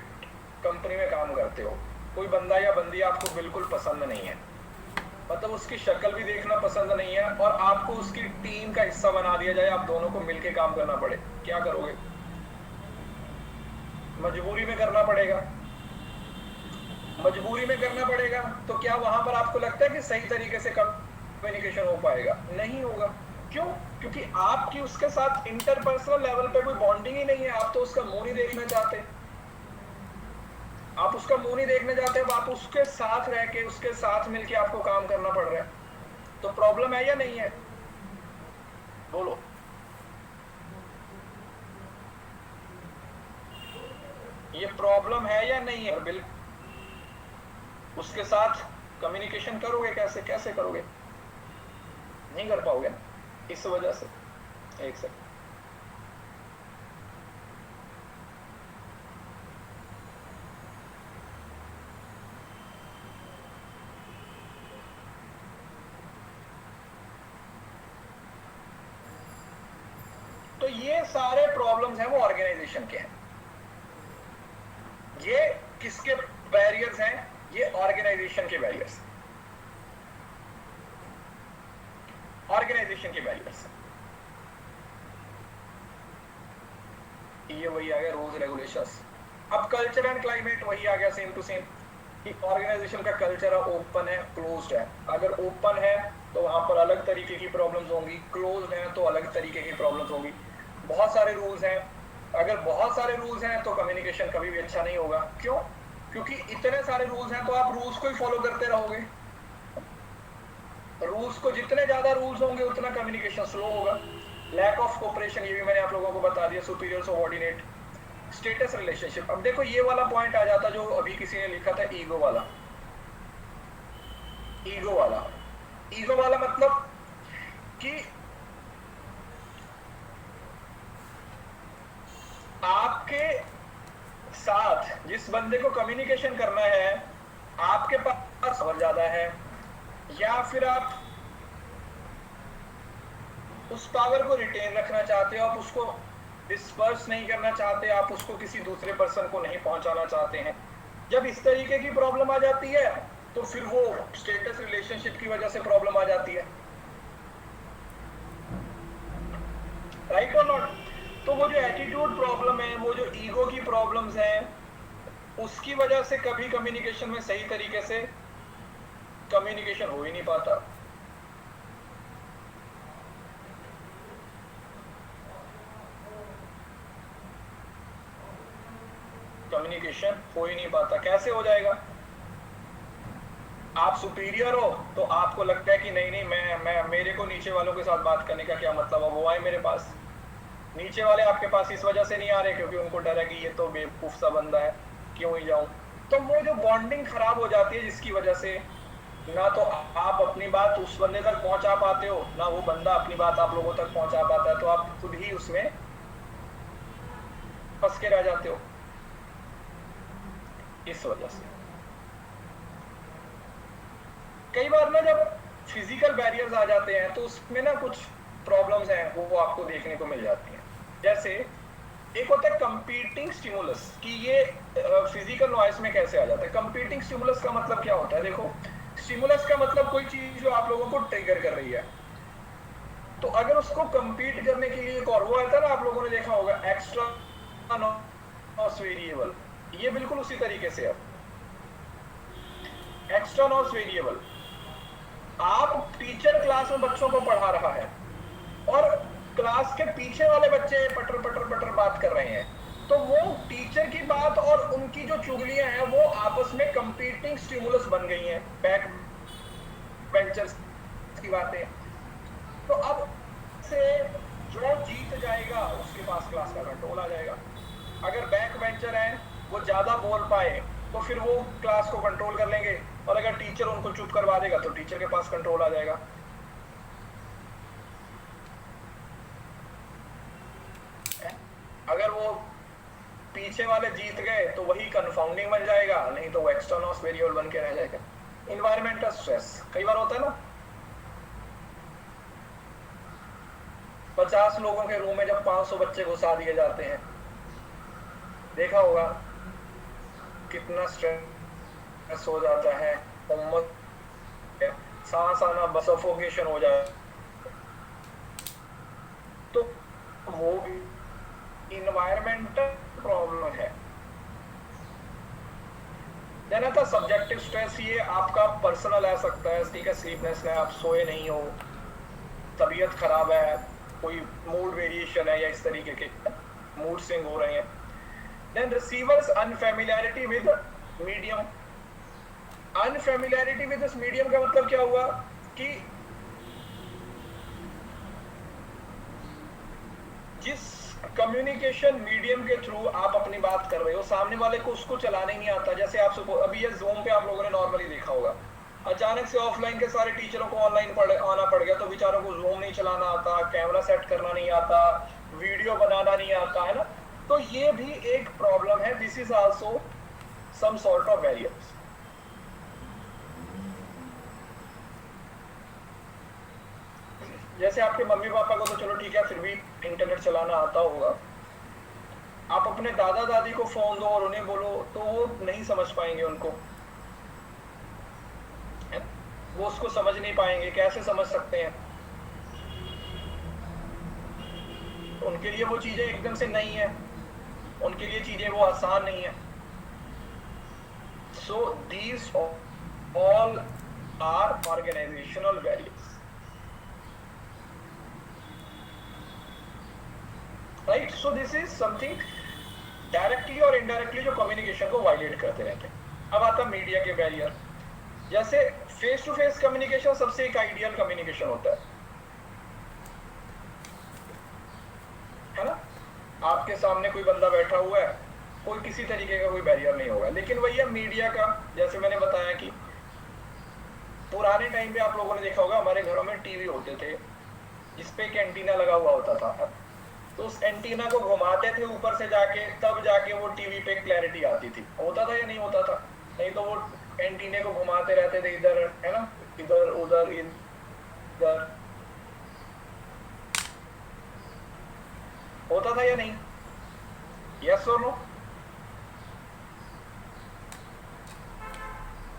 कंपनी में काम करते हो, कोई बंदा या बंदी आपको बिल्कुल पसंद नहीं है, मतलब उसकी शक्ल भी देखना पसंद नहीं है, और आपको उसकी टीम का हिस्सा बना दिया जाए, आप दोनों को मिलके काम करना पड़े, क्या करोगे? मजबूरी में करना पड़ेगा। मजबूरी में करना पड़ेगा तो क्या वहां पर आपको लगता है कि सही तरीके से कम्युनिकेशन हो पाएगा? नहीं होगा। क्यों? क्योंकि आपकी उसके साथ इंटरपर्सनल लेवल पे कोई बॉन्डिंग ही नहीं है। आप तो उसका मुंह नहीं देखना चाहते, आप उसका मुंह नहीं देखने जाते, आप उसके साथ रह के, उसके साथ मिलके आपको काम करना पड़ रहा है। तो प्रॉब्लम है या नहीं है? बोलो। ये प्रॉब्लम है या नहीं है? बिल्कुल। उसके साथ कम्युनिकेशन करोगे कैसे? कैसे करोगे? नहीं कर पाओगे ना, इस वजह से। एक सेकंड, तो ये सारे प्रॉब्लम्स हैं वो ऑर्गेनाइजेशन के हैं। ये किसके बैरियर्स हैं? ये ऑर्गेनाइजेशन के बैरियर्स, ऑर्गेनाइजेशन के बैरियर्स। ये वही आ गया रूल्स रेगुलेशंस। अब कल्चर एंड क्लाइमेट वही आ गया, सेम टू सेम, कि ऑर्गेनाइजेशन का कल्चर ओपन है, क्लोज्ड है। अगर ओपन है तो वहां पर अलग तरीके की प्रॉब्लम्स होंगी, क्लोज्ड है तो अलग तरीके की प्रॉब्लम्स होंगी। बहुत सारे रूल्स हैं, अगर बहुत सारे रूल्स हैं तो कम्युनिकेशन कभी भी अच्छा नहीं होगा। क्यों? क्योंकि इतने सारे रूल्स हैं तो आप रूल्स को ही फॉलो करते रहोगे। रूल्स को, जितने ज्यादा रूल्स होंगे उतना कम्युनिकेशन स्लो होगा। लैक ऑफ कोऑपरेशन, ये भी मैंने आप लोगों को बता दिया। Superior subordinate, status relationship. अब देखो ये वाला पॉइंट आ जाता जो अभी किसी ने लिखा था, ईगो वाला। ईगो वाला, ईगो वाला मतलब कि आपके साथ जिस बंदे को कम्युनिकेशन करना है, आपके पास और ज्यादा है, या फिर आप उस पावर को रिटेन रखना चाहते हो, आप उसको डिस्पर्स नहीं करना चाहते, आप उसको किसी दूसरे पर्सन को नहीं पहुंचाना चाहते हैं। जब इस तरीके की प्रॉब्लम आ जाती है तो फिर वो स्टेटस रिलेशनशिप की वजह से प्रॉब्लम आ जाती है, राइट और नॉट? तो वो जो एटीट्यूड प्रॉब्लम है, वो जो ईगो की प्रॉब्लम्स हैं, उसकी वजह से कभी कम्युनिकेशन में सही तरीके से कम्युनिकेशन हो ही नहीं पाता। कम्युनिकेशन हो ही नहीं पाता। कैसे हो जाएगा? आप सुपीरियर हो तो आपको लगता है कि नहीं नहीं, मैं मेरे को नीचे वालों के साथ बात करने का क्या मतलब है, वो आए मेरे पास। नीचे वाले आपके पास इस वजह से नहीं आ रहे क्योंकि उनको डर है कि ये तो बेवकूफ सा बंदा है, क्यों ही जाऊं। तो वो जो बॉन्डिंग खराब हो जाती है, जिसकी वजह से ना तो आप अपनी बात उस बंदे तक पहुंचा पाते हो, ना वो बंदा अपनी बात आप लोगों तक पहुंचा पाता है, तो आप खुद ही उसमें फंस के रह जाते हो इस वजह से। कई बार ना जब फिजिकल बैरियर्स आ जाते हैं तो उसमें ना कुछ प्रॉब्लम्स हैं वो आपको देखने को मिल जाती हैं। जैसे एक होता है कंपीटिंग स्टिमुलस, कि ये फिजिकल नॉइस में कैसे आ जाता है। कंपीटिंग स्टिमुलस का मतलब क्या होता है? देखो, स्टिमुलस का मतलब कोई चीज जो आप लोगों को ट्रिगर कर रही है, तो अगर उसको कंपीट करने के लिए एक और वो आता है ना, आप लोगों ने देखा होगा एक्स्ट्रा नॉइस वेरिएबल, ये बिल्कुल उसी तरीके से है। एक्स्ट्रा नॉइस वेरिएबल, आप टीचर क्लास में बच्चों को पढ़ा रहा है और क्लास के पीछे वाले बच्चे पटर पटर पटर बात कर रहे हैं, तो वो टीचर की बात और उनकी जो चुगलियां हैं वो आपस में कंपीटिंग स्टिमुलस बन गई हैं, बैक बेंचर्स की बातें। तो अब से जो जीत जाएगा उसके पास क्लास का कंट्रोल आ जाएगा। अगर बैक बेंचर है वो ज्यादा बोल पाए तो फिर वो क्लास को कंट्रोल कर लेंगे, और अगर टीचर उनको चुप करवा देगा तो टीचर के पास कंट्रोल आ जाएगा। अगर वो पीछे वाले जीत गए तो वही कंफाउंडिंग बन जाएगा, नहीं तो वो एक्स्ट्रा नॉइस वेरिएबल बन के रह जाएगा। इन्वायरमेंटल स्ट्रेस कई बार होता है ना, 50 लोगों के रूम में जब 500 बच्चे घुसा दिए जाते हैं, देखा होगा कितना स्ट्रेस हो जाता है, सांस आना, सफोकेशन हो जाए, तो वो इन्वायरमेंटल प्रॉब्लम है। देन आता सब्जेक्टिव स्ट्रेस, ये आपका पर्सनल आ सकता है, ठीक है, स्लीपनेस है, आप सोए नहीं हो, तबीयत खराब है, कोई मूड वेरिएशन है या इस तरीके के मूड स्विंग हो रहे हैं। Then receivers unfamiliarity with medium. Unfamiliarity with this medium का मतलब क्या हुआ कि जिस कम्युनिकेशन मीडियम के थ्रू आप अपनी बात कर रहे हो, सामने वाले को उसको चलाने नहीं आता। जैसे आप अभी ये जूम पे आप लोगों ने नॉर्मली देखा होगा, अचानक से ऑफलाइन के सारे टीचरों को ऑनलाइन आना पड़ गया, तो बेचारों को जूम नहीं चलाना आता, कैमरा सेट करना नहीं आता, वीडियो बनाना नहीं आता, है ना। तो ये भी एक प्रॉब्लम है। This is also some sort of variables. जैसे आपके मम्मी पापा को तो चलो ठीक है, फिर भी इंटरनेट चलाना आता होगा, आप अपने दादा दादी को फोन दो और उन्हें बोलो तो वो नहीं समझ पाएंगे, उनको वो उसको समझ नहीं पाएंगे। कैसे समझ सकते हैं? उनके लिए वो चीजें एकदम से नहीं है, उनके लिए चीजें वो आसान नहीं है। So these all are organisational variables, right. So this is something directly और इनडायरेक्टली जो कम्युनिकेशन को वायलेट करते रहते हैं। अब आता मीडिया के बैरियर। जैसे फेस टू फेस कम्युनिकेशन सबसे एक आइडियल कम्युनिकेशन होता है ना। आपके सामने कोई बंदा बैठा हुआ है, कोई किसी तरीके का कोई बैरियर नहीं होगा। लेकिन वही है मीडिया का, जैसे मैंने बताया कि पुराने टाइम पे आप लोगों ने देखा होगा हमारे घरों में टीवी होते थे जिसपे एक एंटीना लगा हुआ होता था, तो उस एंटीना को घुमाते थे ऊपर से जाके, तब जाके वो टीवी पे क्लैरिटी आती थी। होता था या नहीं होता था? नहीं तो वो एंटीने को घुमाते रहते थे इधर, है ना, इधर उधर इधर। होता था या नहीं? यस और नो?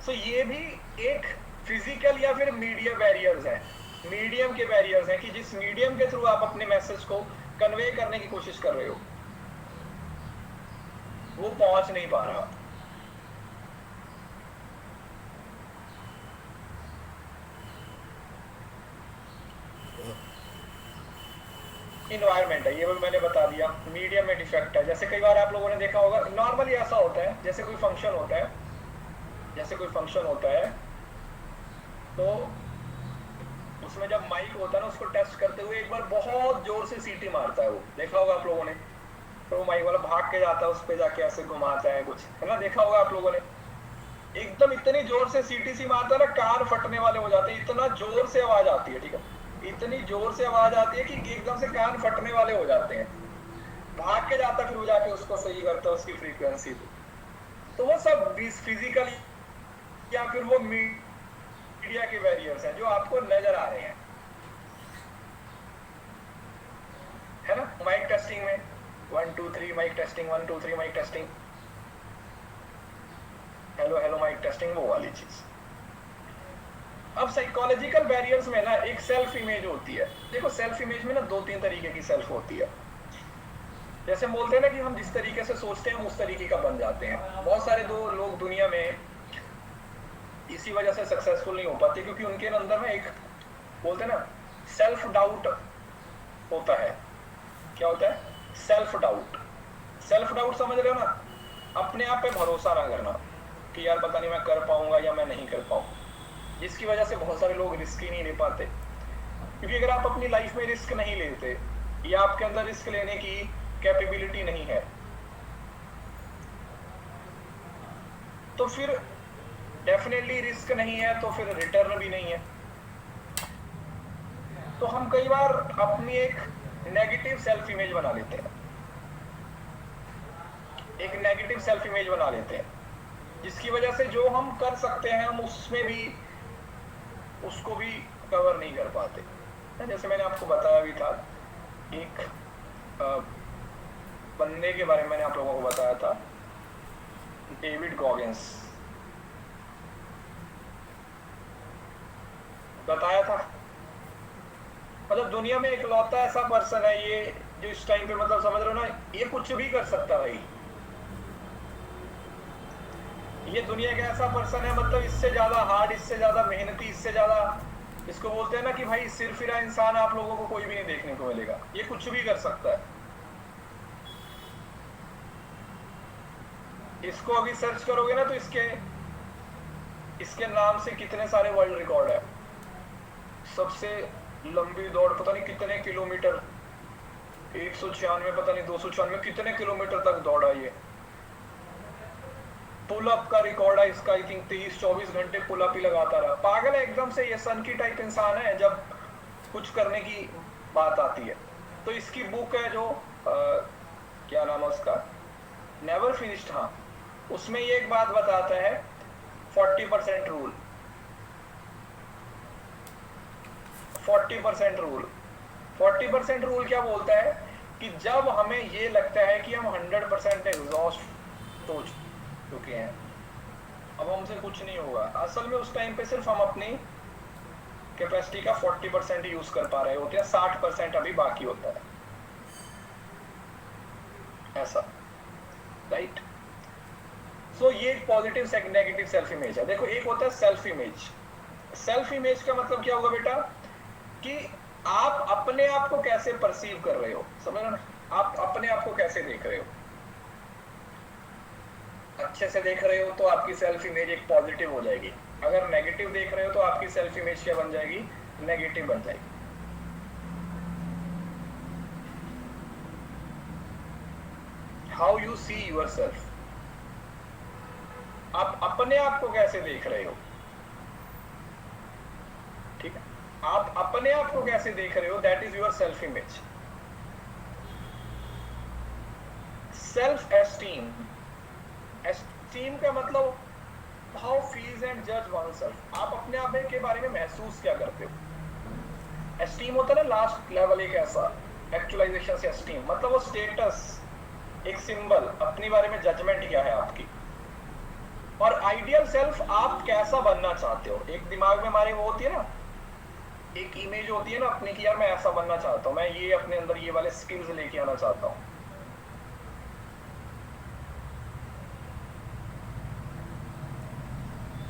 सो ये भी एक फिजिकल या फिर मीडिया बैरियर्स है, मीडियम के बैरियर्स हैं कि जिस मीडियम के थ्रू आप अपने मैसेज को कन्वे करने की कोशिश कर रहे हो वो पहुंच नहीं पा रहा। इन्वायरमेंट है, ये भी मैंने बता दिया। मीडियम में डिफेक्ट है, जैसे कई बार आप लोगों ने देखा होगा, नॉर्मली ऐसा होता है, जैसे कोई फंक्शन होता है, तो उसमें जब माइक होता है ना, उसको टेस्ट करते हुए एक बार बहुत जोर से सीटी मारता है, वो देखा होगा आप लोगों ने। तो माइक वाला भाग के जाता है, उस पे जाके ऐसे घुमाता है कुछ, है ना, देखा होगा आप लोगों ने। एकदम इतनी जोर से सीटी सी मारता है ना, कान फटने वाले हो जाते हैं, इतना जोर से आवाज आती है, ठीक है, इतनी जोर से आवाज आती है कि एकदम से कान फटने वाले हो जाते हैं। भाग के जाता, फिर वो जाके उसको सही करता है, उसकी फ्रीक्वेंसी। तो वो सब फिजिकल या फिर वो मीडिया के बैरियर्स हैं जो आपको नजर आ रहे हैं, है ना। माइक टेस्टिंग में 1 2 3 mic testing, 1 2 3 mic testing, testing वो वाली चीज। अब साइकोलॉजिकल बैरियर्स में ना एक सेल्फ इमेज होती है। देखो सेल्फ इमेज में ना 2-3 तरीके की सेल्फ होती है। जैसे हम बोलते हैं ना कि हम जिस तरीके से सोचते हैं हम उस तरीके का बन जाते हैं। बहुत सारे लोग दुनिया में इसी वजह से सक्सेसफुल नहीं हो पाते क्योंकि उनके अंदर ना एक बोलते हैं ना सेल्फ डाउट होता है। क्या होता है? Self doubt. सेल्फ डाउट समझ रहे हो ना? अपने आप पे भरोसा ना करना कि यार पता नहीं मैं कर पाऊंगा या मैं नहीं कर पाऊंगा, जिसकी वजह से बहुत सारे लोग रिस्क ही नहीं ले पाते। क्योंकि अगर आप अपनी लाइफ में रिस्क नहीं लेते या आपके अंदर रिस्क लेने की कैपेबिलिटी नहीं है तो फिर डेफिनेटली रिस्क नहीं है तो फिर रिटर्न भी नहीं है। तो हम कई बार अपनी एक नेगेटिव सेल्फ इमेज बना लेते हैं, एक नेगेटिव सेल्फ इमेज बना लेते हैं, जिसकी वजह से जो हम कर सकते हैं हम उसमें भी उसको भी कवर नहीं कर पाते। जैसे मैंने आपको बताया भी था, एक बंदे के बारे में मैंने आप लोगों को बताया था, डेविड गॉगिंस बताया था। मतलब दुनिया में इकलौता ऐसा पर्सन है ये जो इस टाइम पे मतलब समझ रहे हो ना, ये कुछ भी कर सकता है भाई। ये दुनिया का ऐसा पर्सन है मतलब इससे ज्यादा हार्ड, इससे ज्यादा मेहनती, इससे ज्यादा इसको बोलते हैं ना कि भाई सिरफिरा इंसान आप लोगों को कोई भी नहीं देखने को मिलेगा। ये कुछ भी कर सकता है। इसको अभी सर्च करोगे ना तो इसके नाम से कितने सारे वर्ल्ड रिकॉर्ड है। सबसे लंबी दौड़ पता नहीं कितने किलोमीटर, 196 पता नहीं 296 कितने किलोमीटर तक दौड़ा ये। पुल अप का रिकॉर्ड है इसका, आई थिंक 23-24 घंटे पुल अप ही लगाता रहा। पागल है एकदम से, ये सन की टाइप इंसान है जब कुछ करने की बात आती है। तो इसकी बुक है जो क्या नाम है उसका, नेवर फिनिश्ड। हाँ, उसमें ये एक बात बताता है 40% रूल। 40% रूल 40% रूल क्या बोलता है कि जब हमें ये लगता है कि हम 100% एग्जॉस्ट हो चुके हैं, अब हमसे कुछ नहीं होगा, असल में उस टाइम पे सिर्फ हम अपनी कैपेसिटी का 40% ही यूज कर पा रहे होते हैं, 60% अभी बाकी होता है, ऐसा, राइट। सो ये पॉजिटिव नेगेटिव सेल्फ इमेज है। देखो एक होता है सेल्फ इमेज। सेल्फ इमेज का मतलब क्या होगा बेटा कि आप अपने आप को कैसे परसीव कर रहे हो, समझ रहे हो ना? आप अपने आप को कैसे देख रहे हो। अच्छे से देख रहे हो तो आपकी सेल्फ इमेज एक पॉजिटिव हो जाएगी। अगर नेगेटिव देख रहे हो तो आपकी सेल्फ इमेज क्या बन जाएगी? नेगेटिव बन जाएगी। हाउ यू सी योरसेल्फ, आप अपने आप को कैसे देख रहे हो, ठीक है? आप अपने आप को कैसे देख रहे हो, that is your self image. Self esteem, esteem का मतलब हाउ फील्स एंड जज वनसेल्फ, आप अपने आप के बारे में महसूस क्या करते हो। एस्टीम होता है ना लास्ट लेवल, एक ऐसा एक्चुअलाइजेशन से एस्टीम मतलब वो स्टेटस, एक सिंबल, अपने बारे में जजमेंट क्या है आपकी। और आइडियल सेल्फ आप कैसा बनना चाहते हो। एक दिमाग में हमारे वो होती है ना, एक इमेज होती है ना अपने की, यार मैं ऐसा बनना चाहता हूं, मैं ये अपने अंदर ये वाले स्किल्स लेके आना चाहता हूं।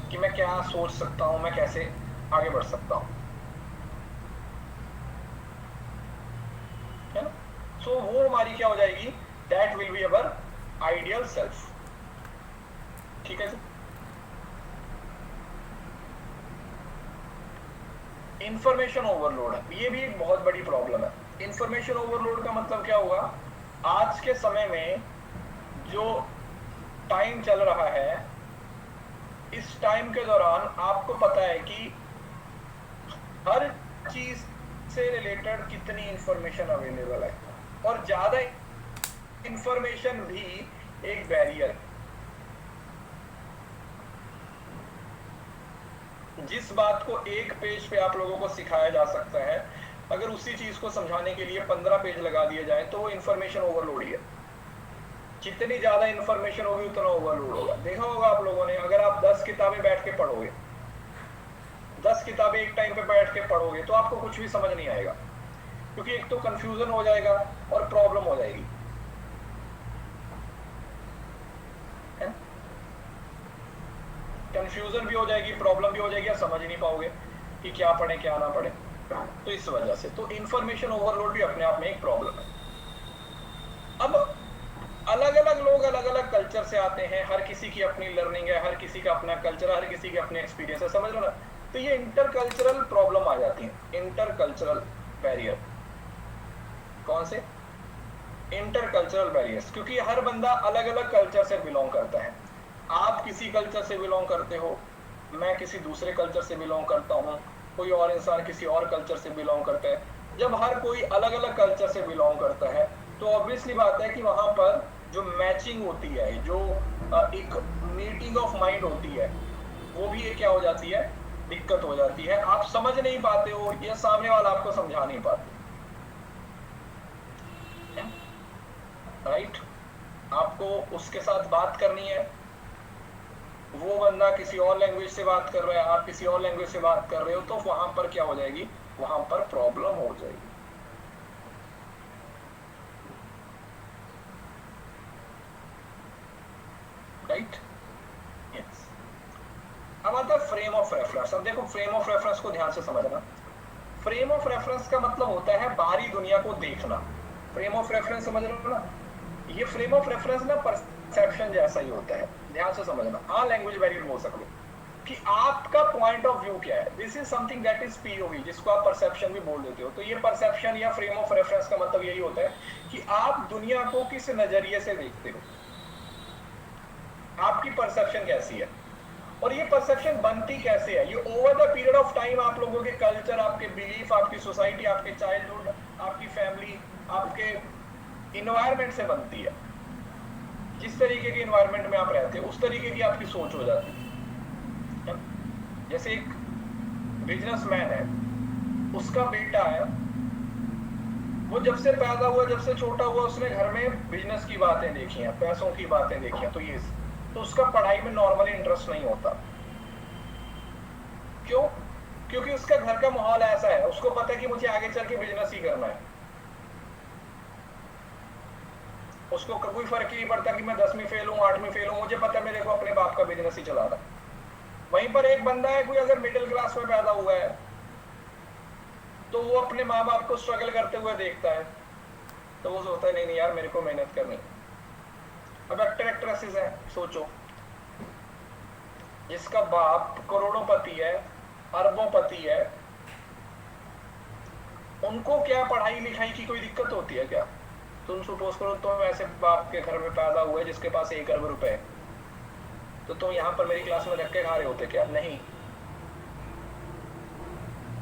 कि मैं क्या सोच सकता हूं, मैं कैसे आगे बढ़ सकता हूं, है ना? सो वो हमारी क्या हो जाएगी, that will be our ideal self, ठीक है। इंफॉर्मेशन ओवरलोड है, ये भी एक बहुत बड़ी प्रॉब्लम है। इंफॉर्मेशन ओवरलोड का मतलब क्या हुआ, आज के समय में जो टाइम चल रहा है, इस टाइम के दौरान आपको पता है कि हर चीज से रिलेटेड कितनी इंफॉर्मेशन अवेलेबल है, और ज्यादा इंफॉर्मेशन भी एक बैरियर है। जिस बात को एक पेज पे आप लोगों को सिखाया जा सकता है, अगर उसी चीज को समझाने के लिए 15 पेज लगा दिए जाए तो वो इंफॉर्मेशन ओवरलोड ही है। जितनी ज्यादा इंफॉर्मेशन होगी उतना ओवरलोड होगा। देखा होगा आप लोगों ने, अगर आप 10 किताबें बैठ के पढ़ोगे, 10 किताबें एक टाइम पे बैठ के पढ़ोगे तो आपको कुछ भी समझ नहीं आएगा, क्योंकि एक तो कंफ्यूजन हो जाएगा और प्रॉब्लम हो जाएगी। कंफ्यूजन भी हो जाएगी, प्रॉब्लम भी हो जाएगी, आप समझ नहीं पाओगे कि क्या पढ़े क्या ना पढ़े। तो इस वजह से तो इंफॉर्मेशन ओवरलोड भी अपने आप में एक प्रॉब्लम है। अब अलग अलग लोग अलग अलग कल्चर से आते हैं, हर किसी की अपनी लर्निंग है, हर किसी का अपना कल्चर, हर किसी के अपने एक्सपीरियंस है, समझ लो ना। तो ये इंटरकल्चरल प्रॉब्लम आ जाती है, इंटरकल्चरल बैरियर। कौन से? इंटरकल्चरल बैरियर्स, क्योंकि हर बंदा अलग अलग कल्चर से बिलोंग करता है। आप किसी कल्चर से बिलोंग करते हो, मैं किसी दूसरे कल्चर से बिलोंग करता हूँ, कोई और इंसान किसी और कल्चर से बिलोंग करता है। जब हर कोई अलग अलग कल्चर से बिलोंग करता है तो ऑब्वियसली बात है कि वहां पर जो मैचिंग होती है, जो एक मीटिंग ऑफ माइंड होती है, वो भी क्या हो जाती है, दिक्कत हो जाती है। आप समझ नहीं पाते हो या सामने वाला आपको समझा नहीं पाते, राइट। आपको उसके साथ बात करनी है, वो बंदा किसी और लैंग्वेज से बात कर रहा है, आप किसी और लैंग्वेज से बात कर रहे हो, तो वहां पर क्या हो जाएगी, वहां पर प्रॉब्लम हो जाएगी, राइट। यस। अब आता है फ्रेम ऑफ रेफरेंस। अब देखो, फ्रेम ऑफ रेफरेंस को ध्यान से समझना। फ्रेम ऑफ रेफरेंस का मतलब होता है बाहरी दुनिया को देखना। फ्रेम ऑफ रेफरेंस समझ रहे हो ना? ये फ्रेम ऑफ रेफरेंस ना परसेप्शन जैसा ही होता है, ध्यान से समझना। हाँ, लैंग्वेज बैरियर बोल सकते हो कि आपका पॉइंट ऑफ व्यू क्या है। This is something that is POV, जिसको आप परसेप्शन भी बोल देते हो। तो ये परसेप्शन या फ्रेम ऑफ रेफरेंस का मतलब यही होता है कि आप दुनिया को किस नजरिए से देखते हो, आपकी परसेप्शन कैसी है, और ये परसेप्शन बनती कैसे है। ये over the period of time आप लोगों के कल्चर, आपके बिलीफ, आपकी सोसाइटी, आपके चाइल्डहुड, आपकी फैमिली, आपके इन्वायरमेंट से बनती है। जिस तरीके के इन्वायरमेंट में आप रहते हो उस तरीके की आपकी सोच हो जाती है। जैसे एक बिजनेसमैन है, उसका बेटा है, वो जब से पैदा हुआ, जब से छोटा हुआ, उसने घर में बिजनेस की बातें देखी हैं, पैसों की बातें देखी हैं, तो उसका पढ़ाई में नॉर्मली इंटरेस्ट नहीं होता। क्यों? क्योंकि उसका घर का माहौल ऐसा है, उसको पता है कि मुझे आगे चल के बिजनेस ही करना है। उसको कोई फर्क ही नहीं पड़ता कि मैं 10वीं फेल हूं, 8वीं फेल हूं, मुझे पता है मेरे को अपने बाप का बिजनेस ही चलाना है। वहीं पर एक बंदा है, कोई अगर मिडिल क्लास में पैदा हुआ है, तो वो अपने माँ बाप को स्ट्रगल करते हुए देखता है, तो वो सोचता है नहीं नहीं यार, मेरे को मेहनत करनी है। अब एक्टर एक्ट्रेसेस है, सोचो, जिसका बाप करोड़ोंपति है, अरबोंपति है, उनको क्या पढ़ाई लिखाई की कोई दिक्कत होती है क्या? तुम सपोज करो तुम ऐसे बाप के घर में पैदा हुए जिसके पास 1 अरब रुपए है, तो तुम यहाँ पर मेरी क्लास में धक्के खा रहे होते क्या? नहीं,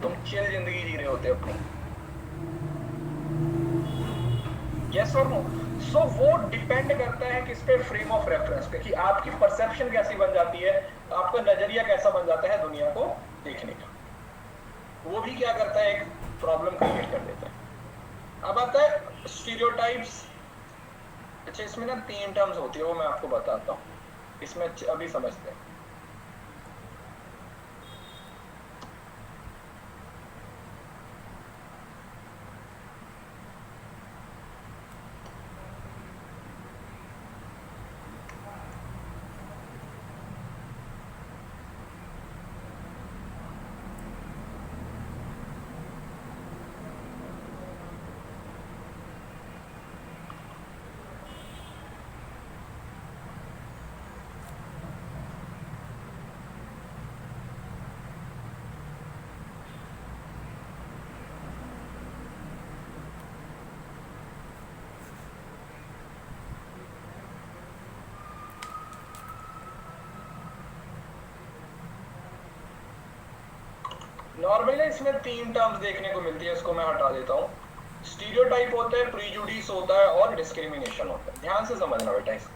तुम चिल जिंदगी जी रहे होते अपनी। यस और नो? सो वो डिपेंड करता है किस पे? फ्रेम ऑफ रेफरेंस पे, कि आपकी परसेप्शन कैसी बन जाती है, आपका नजरिया कैसा बन जाता है दुनिया को देखने का। वो भी क्या करता है, एक प्रॉब्लम क्रिएट कर देता है। अब आता है स्टीरियोटाइप्स। अच्छा, इसमें ना 3 टर्म्स होती है, वो मैं आपको बताता हूँ, इसमें अभी समझते हैं। नॉर्मली इसमें 3 टर्म्स देखने को मिलती है, इसको मैं हटा देता हूँ। स्टीरियोटाइप होता है, प्रीजुडिस होता है और डिस्क्रिमिनेशन होता है। ध्यान से समझना बेटा, इसको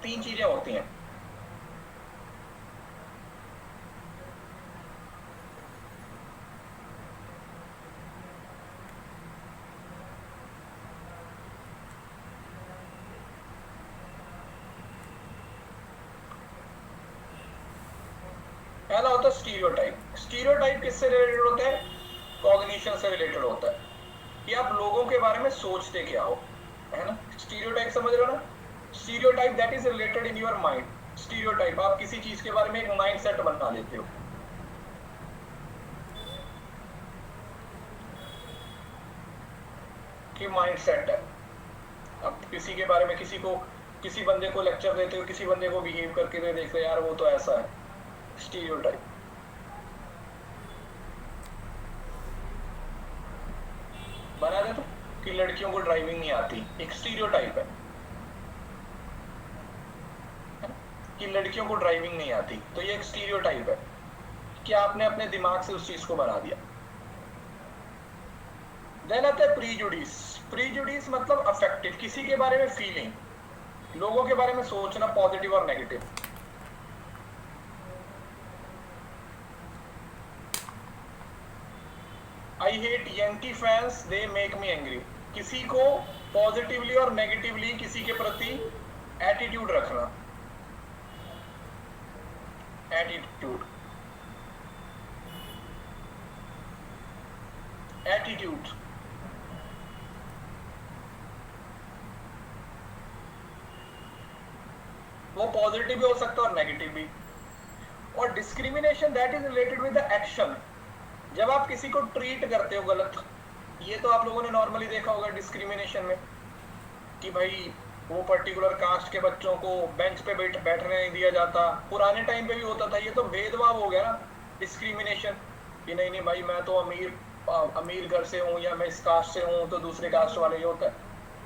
3 चीजें होती हैं। पहला होता है स्टीरियोटाइप। स्टीरियोटाइप किससे रिलेटेड होता है? कॉग्निशन से रिलेटेड होता है कि आप लोगों के बारे में सोचते क्या हो, है ना। स्टीरियोटाइप समझ रहे हो ना? Stereotype that is related in your mind. Stereotype, आप किसी चीज के बारे में एक माइंड सेट बना लेते हो। कि माइंड सेट है, अब किसी के बारे में, किसी बंदे को लेक्चर देते हो, किसी बंदे को बिहेव करके तो देखते हो यार वो तो ऐसा है, स्टीरियोटाइप। बना दे तो कि लड़कियों को ड्राइविंग नहीं आती, एक स्टीरियोटाइप है कि लड़कियों को ड्राइविंग नहीं आती, तो ये एक स्टीरियोटाइप है कि आपने अपने दिमाग से उस चीज को बना दिया। देन आता है प्रीजुडिस। प्रीजुडिस मतलब अफेक्टिव, किसी के बारे में फीलिंग, लोगों के बारे में सोचना पॉजिटिव और negative. I hate Yankee fans, they make me angry. किसी को पॉजिटिवली और नेगेटिवली किसी के प्रति एटीट्यूड रखना, एटीट्यूड, एटीट्यूड। वो पॉजिटिव भी हो सकता है और नेगेटिव भी। और discrimination that is related with the action, जब आप किसी को ट्रीट करते हो गलत, ये तो आप लोगों ने नॉर्मली देखा होगा डिस्क्रिमिनेशन में कि भाई वो पर्टिकुलर कास्ट के बच्चों को बेंच पे बैठने नहीं दिया जाता। पुराने टाइम पे भी होता था, ये तो भेदभाव हो गया ना, डिस्क्रिमिनेशन कि नहीं भाई मैं तो अमीर घर से हूँ या मैं इस कास्ट से हूँ तो दूसरे कास्ट वाले, ये होता है।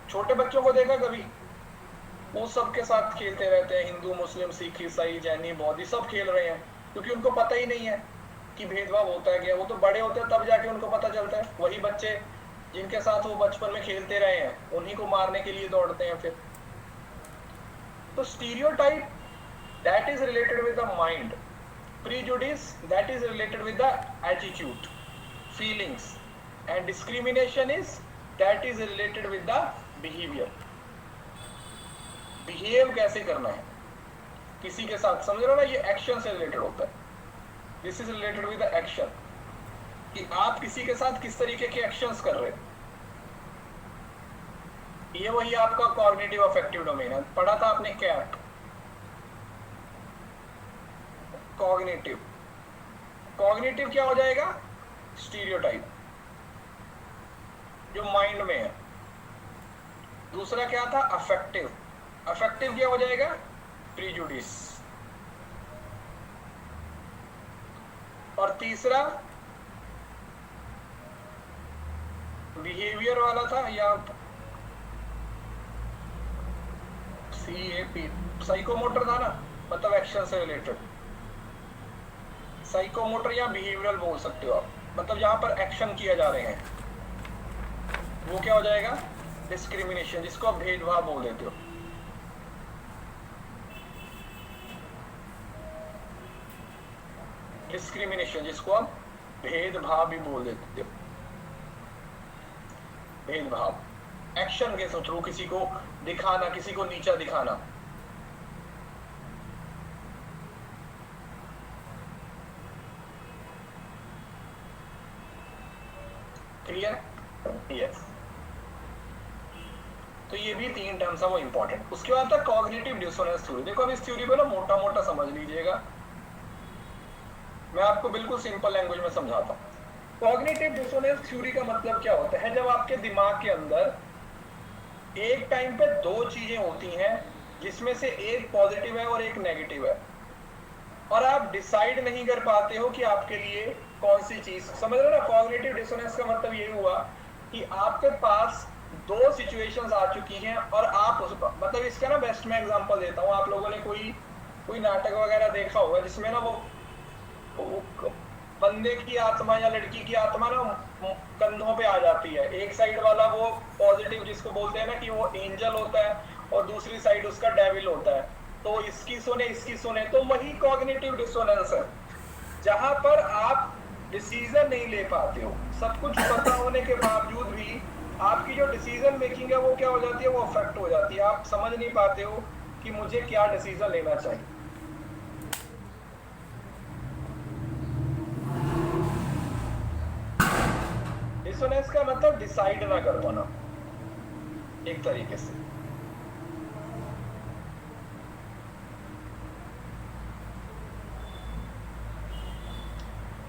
छोटे बच्चों को देखा कभी? वो सबके साथ खेलते रहते हैं, हिंदू मुस्लिम सिख ईसाई जैनी बौद्धी सब खेल रहे हैं, क्योंकि उनको पता ही नहीं है कि भेदभाव होता है क्या। वो तो बड़े होते हैं तब जाके उनको पता चलता है। वही बच्चे जिनके साथ वो बचपन में खेलते रहे हैं उन्हीं को मारने के लिए दौड़ते हैं फिर। तो stereotype that is related with the mind, prejudice that is related with the attitude, feelings, and discrimination is that is related with the behaviour. Behave कैसे करना है किसी के साथ, समझ रहे हो ना, ये एक्शन से रिलेटेड होता है। This is related with the action, कि आप किसी के साथ किस तरीके के एक्शंस कर रहे हैं। ये वही आपका कॉग्निटिव अफेक्टिव डोमेन है। पढ़ा था आपने कैप, कॉग्निटिव। कॉग्निटिव क्या हो जाएगा? स्टीरियोटाइप, जो माइंड में है। दूसरा क्या था? अफेक्टिव। अफेक्टिव क्या हो जाएगा? प्रीजुडिस। और तीसरा बिहेवियर वाला था, या CAP, साइकोमोटर था ना, मतलब एक्शन से रिलेटेड। साइकोमोटर या बिहेवियरल बोल सकते हो आप, मतलब जहां पर एक्शन किया जा रहे हैं, वो क्या हो जाएगा? डिस्क्रिमिनेशन, जिसको आप भेदभाव बोल देते हो। डिस्क्रिमिनेशन, जिसको आप भेदभाव भी बोल देते हो। भेदभाव, एक्शन के थ्रू किसी को दिखाना, किसी को नीचा दिखाना। क्लियर? यस। तो ये भी 3 टर्म्स है वो इंपॉर्टेंट। उसके बाद था कॉग्निटिव डिसोनेंस थ्योरी। देखो अब इस थ्योरी को ना मोटा मोटा समझ लीजिएगा, मैं आपको बिल्कुल सिंपल लैंग्वेज में समझाता हूँ। कॉग्निटिव डिसोनेंस थ्योरी का मतलब क्या होता है? जब आपके दिमाग के अंदर एक टाइम पे 2 चीजें होती हैं, जिसमें से एक पॉजिटिव है और एक नेगेटिव है, और आप डिसाइड नहीं कर पाते हो कि आपके लिए कौन सी चीज, समझ रहे हो ना। कॉग्निटिव डिसोनेंस का मतलब ये हुआ कि आपके पास 2 सिचुएशंस आ चुकी हैं और आप उस, मतलब इसका ना बेस्ट मैं एग्जांपल देता हूँ। आप लोगों ने कोई नाटक वगैरह देखा होगा जिसमें ना वो बंदे की आत्मा या लड़की की आत्मा ना कंधों पे आ जाती है। एक साइड वाला वो पॉजिटिव जिसको बोलते हैं ना कि वो एंजल होता है, और दूसरी साइड उसका डेविल होता है। तो इसकी सुने, तो वही कॉग्निटिव डिसोनेंस है, जहां पर आप डिसीजन नहीं ले पाते हो। सब कुछ पता होने के बावजूद भी आपकी जो डिसीजन मेकिंग है वो क्या हो जाती है? वो अफेक्ट हो जाती है। आप समझ नहीं पाते हो कि मुझे क्या डिसीजन लेना चाहिए। डिसोनेंस का मतलब डिसाइड ना कर पाना एक तरीके से।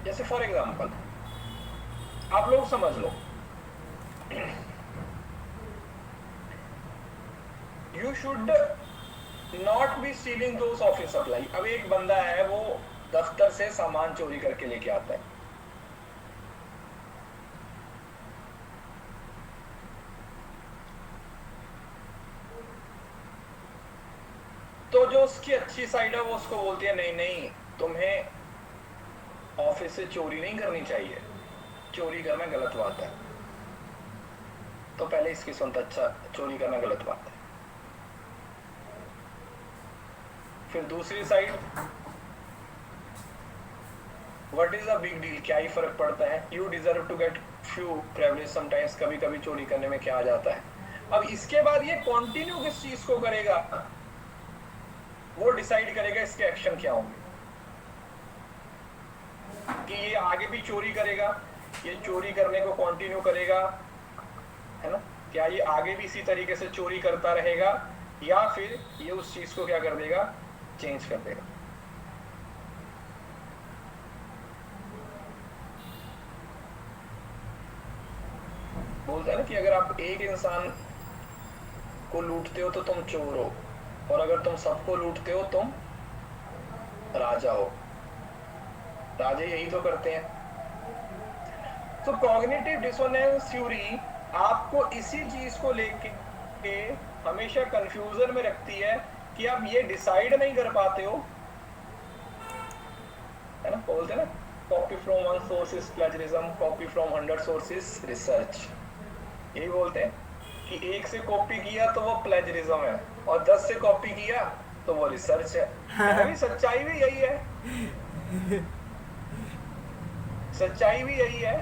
जैसे फॉर एग्जांपल आप लोग समझ लो, you should not be stealing those office supply. अब एक बंदा है वो दफ्तर से सामान चोरी करके लेके आता है, तो जो उसकी अच्छी साइड है वो उसको बोलती है नहीं नहीं तुम्हें ऑफिस से चोरी नहीं करनी चाहिए, चोरी करना गलत बात है। तो पहले इसकी सुनता, अच्छा चोरी करना गलत बात है। फिर दूसरी side, what is a big deal, क्या ही फर्क पड़ता है, you deserve to get few privilege sometimes, कभी कभी चोरी करने में क्या आ जाता है। अब इसके बाद ये कंटिन्यू किस चीज को करेगा, वो डिसाइड करेगा इसके एक्शन क्या होंगे, कि ये आगे भी चोरी करेगा, ये चोरी करने को कंटिन्यू करेगा, है ना, क्या ये आगे भी इसी तरीके से चोरी करता रहेगा, या फिर ये उस चीज को क्या कर देगा, चेंज कर देगा। बोलते हैं ना कि अगर आप एक इंसान को लूटते हो तो तुम चोर हो, और अगर तुम सबको लूटते हो तुम राजा हो। राजे यही तो करते हैं। तो कॉग्निटिव डिसोनेंस थ्योरी आपको इसी चीज को लेके हमेशा कंफ्यूजन में रखती है कि आप ये डिसाइड नहीं कर पाते हो, है ना, बोलते हैं ना copy from one source is plagiarism, copy from 100 sources research. यही बोलते हैं कि एक से कॉपी किया तो वो प्लेजरिज्म है, और 10 से कॉपी किया तो वो रिसर्च है। अभी सच्चाई भी यही है, सच्चाई भी यही है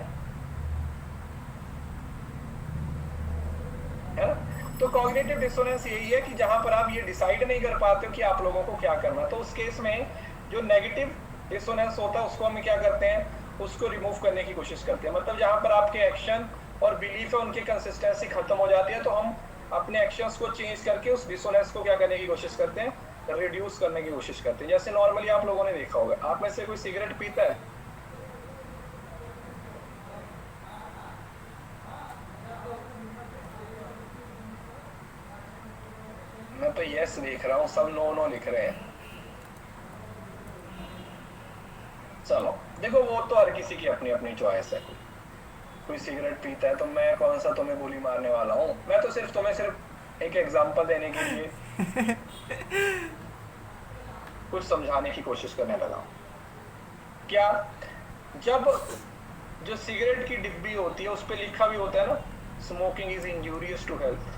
ना। तो कॉग्निटिव डिसोनेंस यही है कि जहां पर आप ये डिसाइड नहीं कर पाते हो कि आप लोगों को क्या करना, तो उस केस में जो नेगेटिव डिसोनेंस होता है उसको हम क्या करते हैं, उसको रिमूव करने की कोशिश करते हैं। मतलब जहां पर आपके एक्शन और बिलीफ है उनकी कंसिस्टेंसी खत्म हो जाती है, तो हम अपने एक्शंस को चेंज करके उस डिसोनेंस को क्या करने की कोशिश करते हैं, रिड्यूस करने की कोशिश करते हैं। जैसे नॉर्मली आप लोगों ने देखा होगा, आप में से कोई सिगरेट पीता है, मैं तो यस देख रहा हूं, सब नो नो लिख रहे हैं। चलो देखो, वो तो हर किसी की अपनी अपनी चॉइस है। कोई सिगरेट पीता है तो मैं कौन सा तुम्हें गोली मारने वाला हूँ, मैं तो सिर्फ तुम्हें सिर्फ एक एग्जांपल देने के लिए कुछ समझाने की कोशिश करने लगा हूँ। क्या, जब जो सिगरेट की डिब्बी होती है उस पर लिखा भी होता है ना, smoking is injurious to health,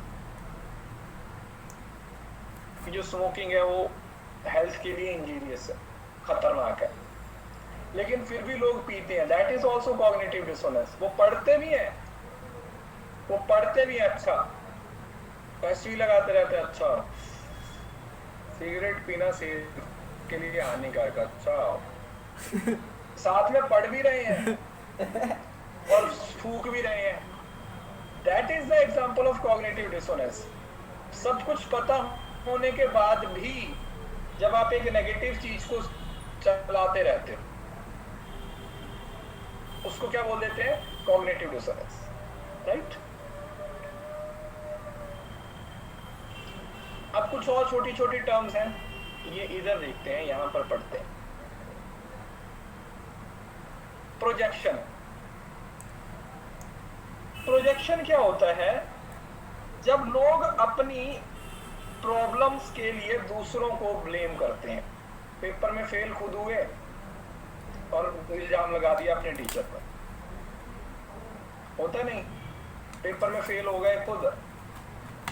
जो स्मोकिंग है वो हेल्थ के लिए इंजीरियस है, खतरनाक है, लेकिन फिर भी लोग पीते हैं। That is also cognitive dissonance. वो पढ़ते भी हैं, वो पढ़ते भी हैं, अच्छा पैसे लगाते रहते हैं, अच्छा सिगरेट पीना सेहत के लिए हानिकारक, अच्छा साथ में पढ़ भी रहे हैं और फूक भी रहे हैं। That is the example of cognitive dissonance. सब कुछ पता होने के बाद भी जब आप एक नेगेटिव चीज को चलाते रहते हो, उसको क्या बोल देते हैं, कॉग्निटिव डिसोनेंस, राइट। अब कुछ और छोटी छोटी टर्म्स हैं, ये इधर देखते हैं, यहां पर पढ़ते हैं। प्रोजेक्शन। प्रोजेक्शन क्या होता है, जब लोग अपनी प्रॉब्लम्स के लिए दूसरों को ब्लेम करते हैं। पेपर में फेल खुद हुए और इल्जाम लगा दिया अपने टीचर पर, होता नहीं, पेपर में फेल हो गए खुद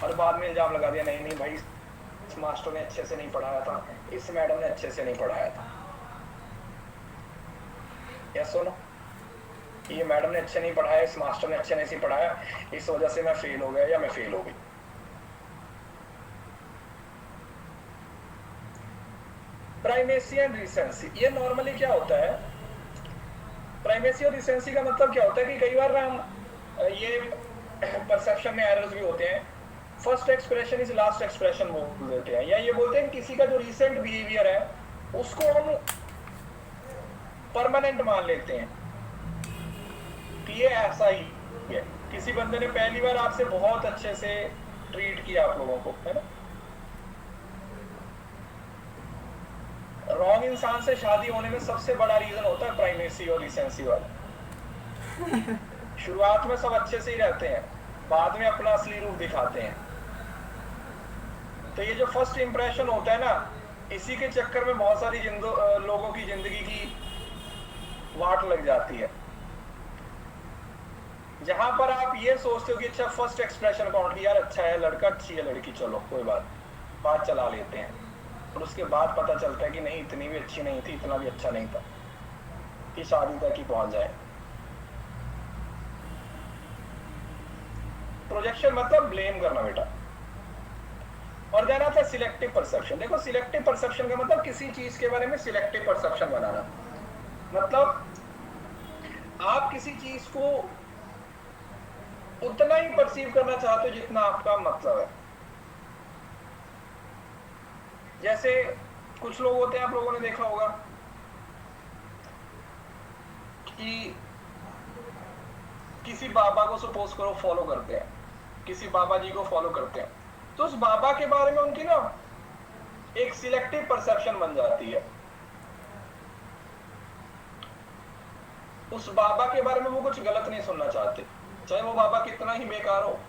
और बाद में इल्जाम लगा दिया, नहीं नहीं भाई इस मास्टर ने अच्छे से नहीं पढ़ाया था, इस मैडम ने अच्छे से नहीं पढ़ाया था। या सुनो, ये मैडम ने अच्छे नहीं पढ़ाया, इस मास्टर ने अच्छे नहीं पढ़ाया, इस वजह से मैं फेल हो गया या मैं फेल हो गई। प्राइमेसी एंड रिसेंसी, ये नॉर्मली क्या होता है, प्राइमेसी और रिसेंसी का मतलब क्या होता है कि कई बार हम ये परसेप्शन में एरर्स भी होते हैं। First expression is last expression बोल देते हैं, या ये बोलते हैं किसी का जो रिसेंट बिहेवियर है उसको हम परमानेंट मान लेते हैं कि ये ऐसा ही है। किसी बंदे ने पहली बार आपसे बहुत अच्छे से ट्रीट किया आप लोगों को, है ना। रॉन्ग इंसान से शादी होने में सबसे बड़ा रीजन होता है प्राइमेसी और रिसेंसी वाला। शुरुआत में सब अच्छे से ही रहते हैं, बाद में अपना असली रूप दिखाते हैं। तो ये जो फर्स्ट इंप्रेशन होता है ना, इसी के चक्कर में बहुत सारी लोगों की जिंदगी की वाट लग जाती है। जहां पर आप ये सोचते हो कि अच्छा फर्स्ट एक्सप्रेशन काउंट किया, यार अच्छा है लड़का, अच्छी है लड़की, चलो कोई बात चला लेते हैं, और उसके बाद पता चलता है कि नहीं इतनी भी अच्छी नहीं थी, इतना भी अच्छा नहीं था, कि शादी तक ही पहुंच जाए। प्रोजेक्शन मतलब ब्लेम करना बेटा। और देन आता है सिलेक्टिव परसेप्शन। देखो सिलेक्टिव परसेप्शन का मतलब किसी चीज के बारे में सिलेक्टिव परसेप्शन बनाना। मतलब आप किसी चीज को उतना ही परसीव करना चाहते हो जितना आपका मतलब है। जैसे कुछ लोग होते हैं, आप लोगों ने देखा होगा कि किसी बाबा को सपोज करो फॉलो करते हैं, किसी बाबा जी को फॉलो करते हैं, तो उस बाबा के बारे में उनकी ना एक सिलेक्टिव परसेप्शन बन जाती है। उस बाबा के बारे में वो कुछ गलत नहीं सुनना चाहते, चाहे वो बाबा कितना ही बेकार हो।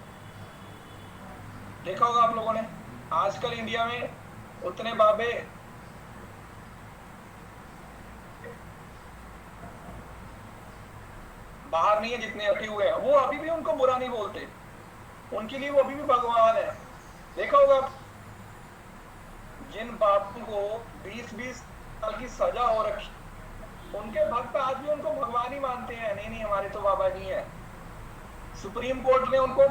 देखा होगा आप लोगों ने आजकल इंडिया में उतने बाबे बाहर नहीं है जितने अटे हुए हैं, वो अभी भी उनको बुरा नहीं बोलते, उनके लिए वो अभी भी भगवान है। देखा होगा जिन बाबू को 20-20 साल की सजा हो रखी, उनके भक्त आज भी उनको भगवान ही मानते हैं। नहीं नहीं हमारे तो बाबा जी हैं। सुप्रीम कोर्ट ने उनको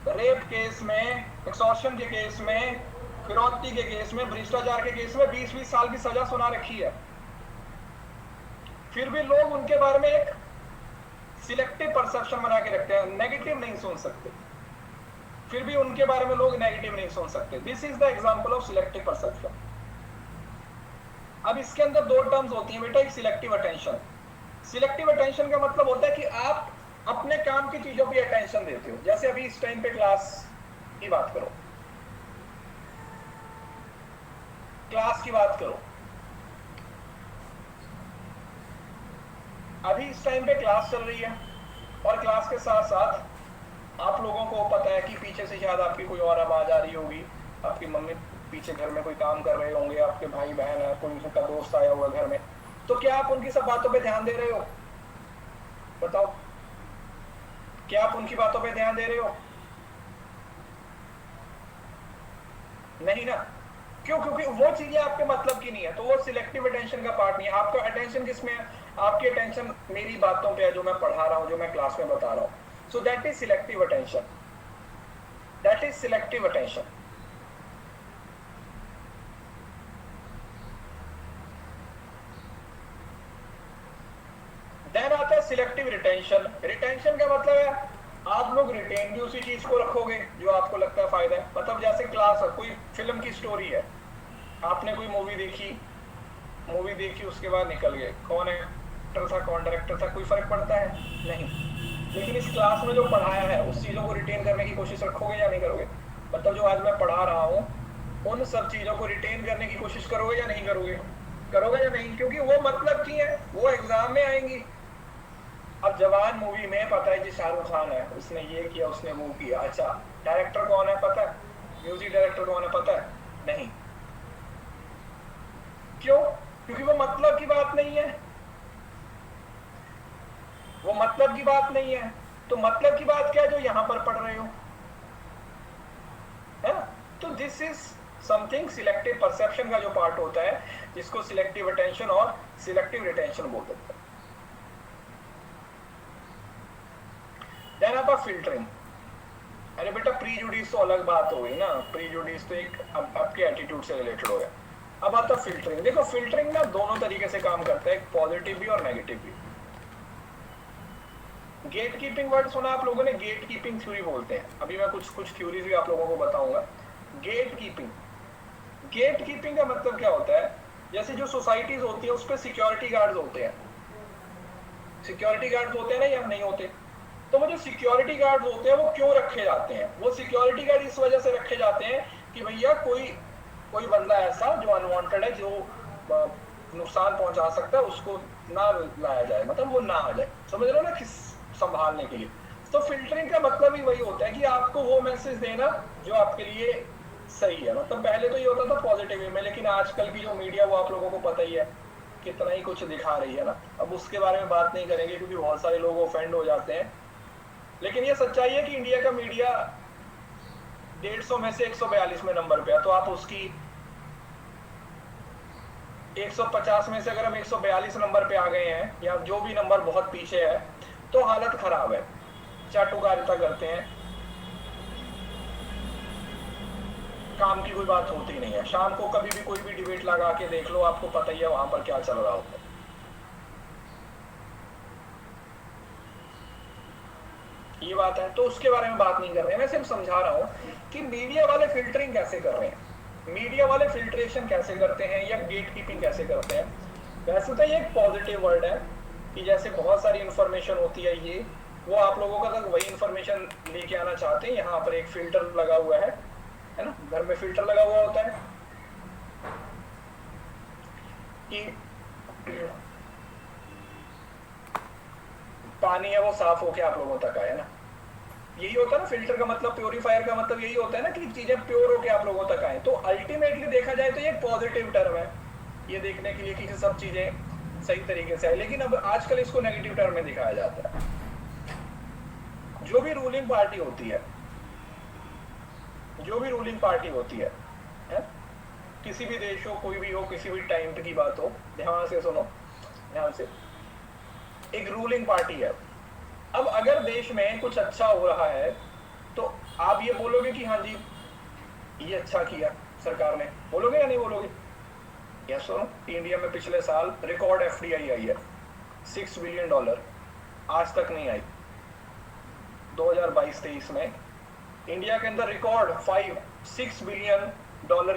रेप केस में, एक्सटॉर्शन के केस में, फिरौती के केस में, भ्रष्टाचार के केस में 20-20 साल की सजा सुना रखी है। फिर भी लोग उनके बारे में एक सिलेक्टिव परसेप्शन बना के रखते हैं, नेगेटिव नहीं सुन सकते। फिर भी उनके बारे में लोग नेगेटिव नहीं सुन सकते। This is the example of selective perception. अब इसके अंदर दो टर्म्स होती हैं बेटा, एक सिलेक्टिव अटेंशन। सिलेक्टिव अटेंशन का मतलब होता है कि आप अपने काम की चीजों पे अटेंशन देते हो। जैसे अभी इस टाइम पे क्लास की बात करो, क्लास की बात करो, अभी इस टाइम पे क्लास चल रही है, और क्लास के साथ साथ आप लोगों को पता है कि पीछे से शायद आपकी कोई और आवाज आ रही होगी, आपकी मम्मी पीछे घर में कोई काम कर रहे होंगे, आपके भाई बहन है, कोई उनका दोस्त आया हुआ घर में। तो क्या आप उनकी सब बातों पे ध्यान दे रहे हो? बताओ, क्या आप उनकी बातों पे ध्यान दे रहे हो? नहीं ना। क्यों? क्योंकि वो चीजें आपके मतलब की नहीं है, तो वो सिलेक्टिव अटेंशन का पार्ट नहीं है। आपका अटेंशन किसमें है? आपकी अटेंशन मेरी बातों पे है, जो मैं पढ़ा रहा हूं, जो मैं क्लास में बता रहा हूं। So that is selective attention, that is selective attention. Then आता है सिलेक्टिव रिटेंशन। रिटेंशन का मतलब है आप लोग रिटेन भी उसी चीज को रखोगे जो आपको लगता है फायदा है। मतलब जैसे क्लास है, कोई फिल्म की स्टोरी है, आपने कोई मूवी देखी उसके बाद निकल गए, कौन एक्टर था कौन डायरेक्टर था कोई फर्क पड़ता है? नहीं। लेकिन इस क्लास में जो पढ़ाया है उस चीजों को रिटेन करने की कोशिश रखोगे या नहीं करोगे? मतलब जो आज मैं पढ़ा रहा हूँ उन सब चीजों को रिटेन करने की कोशिश करोगे या नहीं करोगे? करोगे या नहीं? क्योंकि वो मतलब की है, वो एग्जाम में आएंगी। अब जवान मूवी में पता है जी शाहरुख खान है, उसने ये किया उसने वो किया, अच्छा डायरेक्टर कौन है पता है? म्यूजिक डायरेक्टर कौन है पता है? नहीं। क्यों? क्योंकि वो मतलब की बात नहीं है, वो मतलब की बात नहीं है। तो मतलब की बात क्या है जो यहां पर पढ़ रहे हो, है ना? तो this is something selective perception का जो पार्ट होता है, जिसको सिलेक्टिव अटेंशन और सिलेक्टिव रिटेंशन बोलते हैं। देन आता फिल्टरिंग। अरे बेटा प्रीजुडिस तो अलग बात हो गई ना, प्रीजुडिस तो एक आपके एटीट्यूड से रिलेटेड हो गया। अब आता फिल्टरिंग। देखो फिल्टरिंग ना दोनों तरीके से काम करता है, एक पॉजिटिव भी और नेगेटिव भी। गेट कीपिंग वर्ड सुना आप लोगों ने? गेट कीपिंग थ्योरी बोलते हैं। अभी मैं कुछ थ्योरीज भी आप लोगों को बताऊंगा। गेट कीपिंग का मतलब क्या होता है? जैसे जो सोसाइटीज होती है उस पर सिक्योरिटी गार्ड्स होते हैं, सिक्योरिटी गार्ड्स होते हैं ना, या नहीं होते? तो वो जो सिक्योरिटी गार्ड होते हैं वो क्यों रखे जाते हैं? वो सिक्योरिटी गार्ड इस वजह से रखे जाते हैं कि भैया कोई बंदा ऐसा जो अनवांटेड है, जो नुकसान पहुंचा सकता है, उसको ना लाया जाए, मतलब वो ना आ जाए, समझ रहे हो ना, किस संभालने के लिए। तो फिल्टरिंग का मतलब ही वही होता है कि आपको वो मैसेज देना जो आपके लिए सही है। मतलब पहले तो ये होता था पॉजिटिव वे में, लेकिन आजकल की जो मीडिया, वो आप लोगों को पता ही है कितना ही कुछ दिखा रही है ना। अब उसके बारे में बात नहीं करेंगे क्योंकि बहुत सारे लोग ऑफेंड हो जाते हैं। लेकिन ये सच्चाई है कि इंडिया का मीडिया 150 में से 142 में नंबर पे है। तो आप उसकी 150 में से अगर हम 142 नंबर पे आ गए हैं, या जो भी नंबर बहुत पीछे है, तो हालत खराब है। चाटुकारिता करते हैं, काम की कोई बात होती नहीं है। शाम को कभी भी कोई भी डिबेट लगा के देख लो, आपको पता ही है वहां पर क्या चल रहा होता है। ये बात है, तो उसके बारे में बात नहीं कर रहे हैं। मैं सिर्फ समझा रहा हूं कि मीडिया वाले फिल्टरिंग कैसे कर रहे हैं, मीडिया वाले फिल्ट्रेशन कैसे करते हैं, या गेट कीपिंग कैसे करते हैं। वैसे तो ये एक पॉजिटिव वर्ड है कि जैसे बहुत सारी इंफॉर्मेशन होती है, ये वो आप लोगों का तक वही इंफॉर्मेशन लेके आना चाहते हैं। यहाँ पर एक फिल्टर लगा हुआ है ना, घर में फिल्टर लगा हुआ होता है कि पानी है वो साफ होके आप लोगों तक आए ना। यही होता है ना फिल्टर का मतलब, प्योरीफायर का मतलब यही होता है ना कि चीजें प्योर होके आप लोगों तक आए। तो अल्टीमेटली देखा जाए तो ये पॉजिटिव टर्म है, ये देखने के लिए कि सब चीजें सही तरीके से है। लेकिन अब आजकल इसको नेगेटिव टर्म में दिखाया जाता है। जो भी रूलिंग पार्टी होती है, जो भी रूलिंग पार्टी होती है, किसी भी देश हो, कोई भी हो, किसी भी टाइम की बात हो, ध्यान से सुनो, ध्यान से। एक रूलिंग पार्टी है। अब अगर देश में कुछ अच्छा हो रहा है तो आप ये बोलोगे कि हाँ जी ये अच्छा किया सरकार ने, बोलोगे या नहीं बोलोगे? या सुनो, इंडिया में पिछले साल रिकॉर्ड एफडीआई आई है, $6 बिलियन, आज तक नहीं आई। 2022-23 में इंडिया के अंदर रिकॉर्ड $6 बिलियन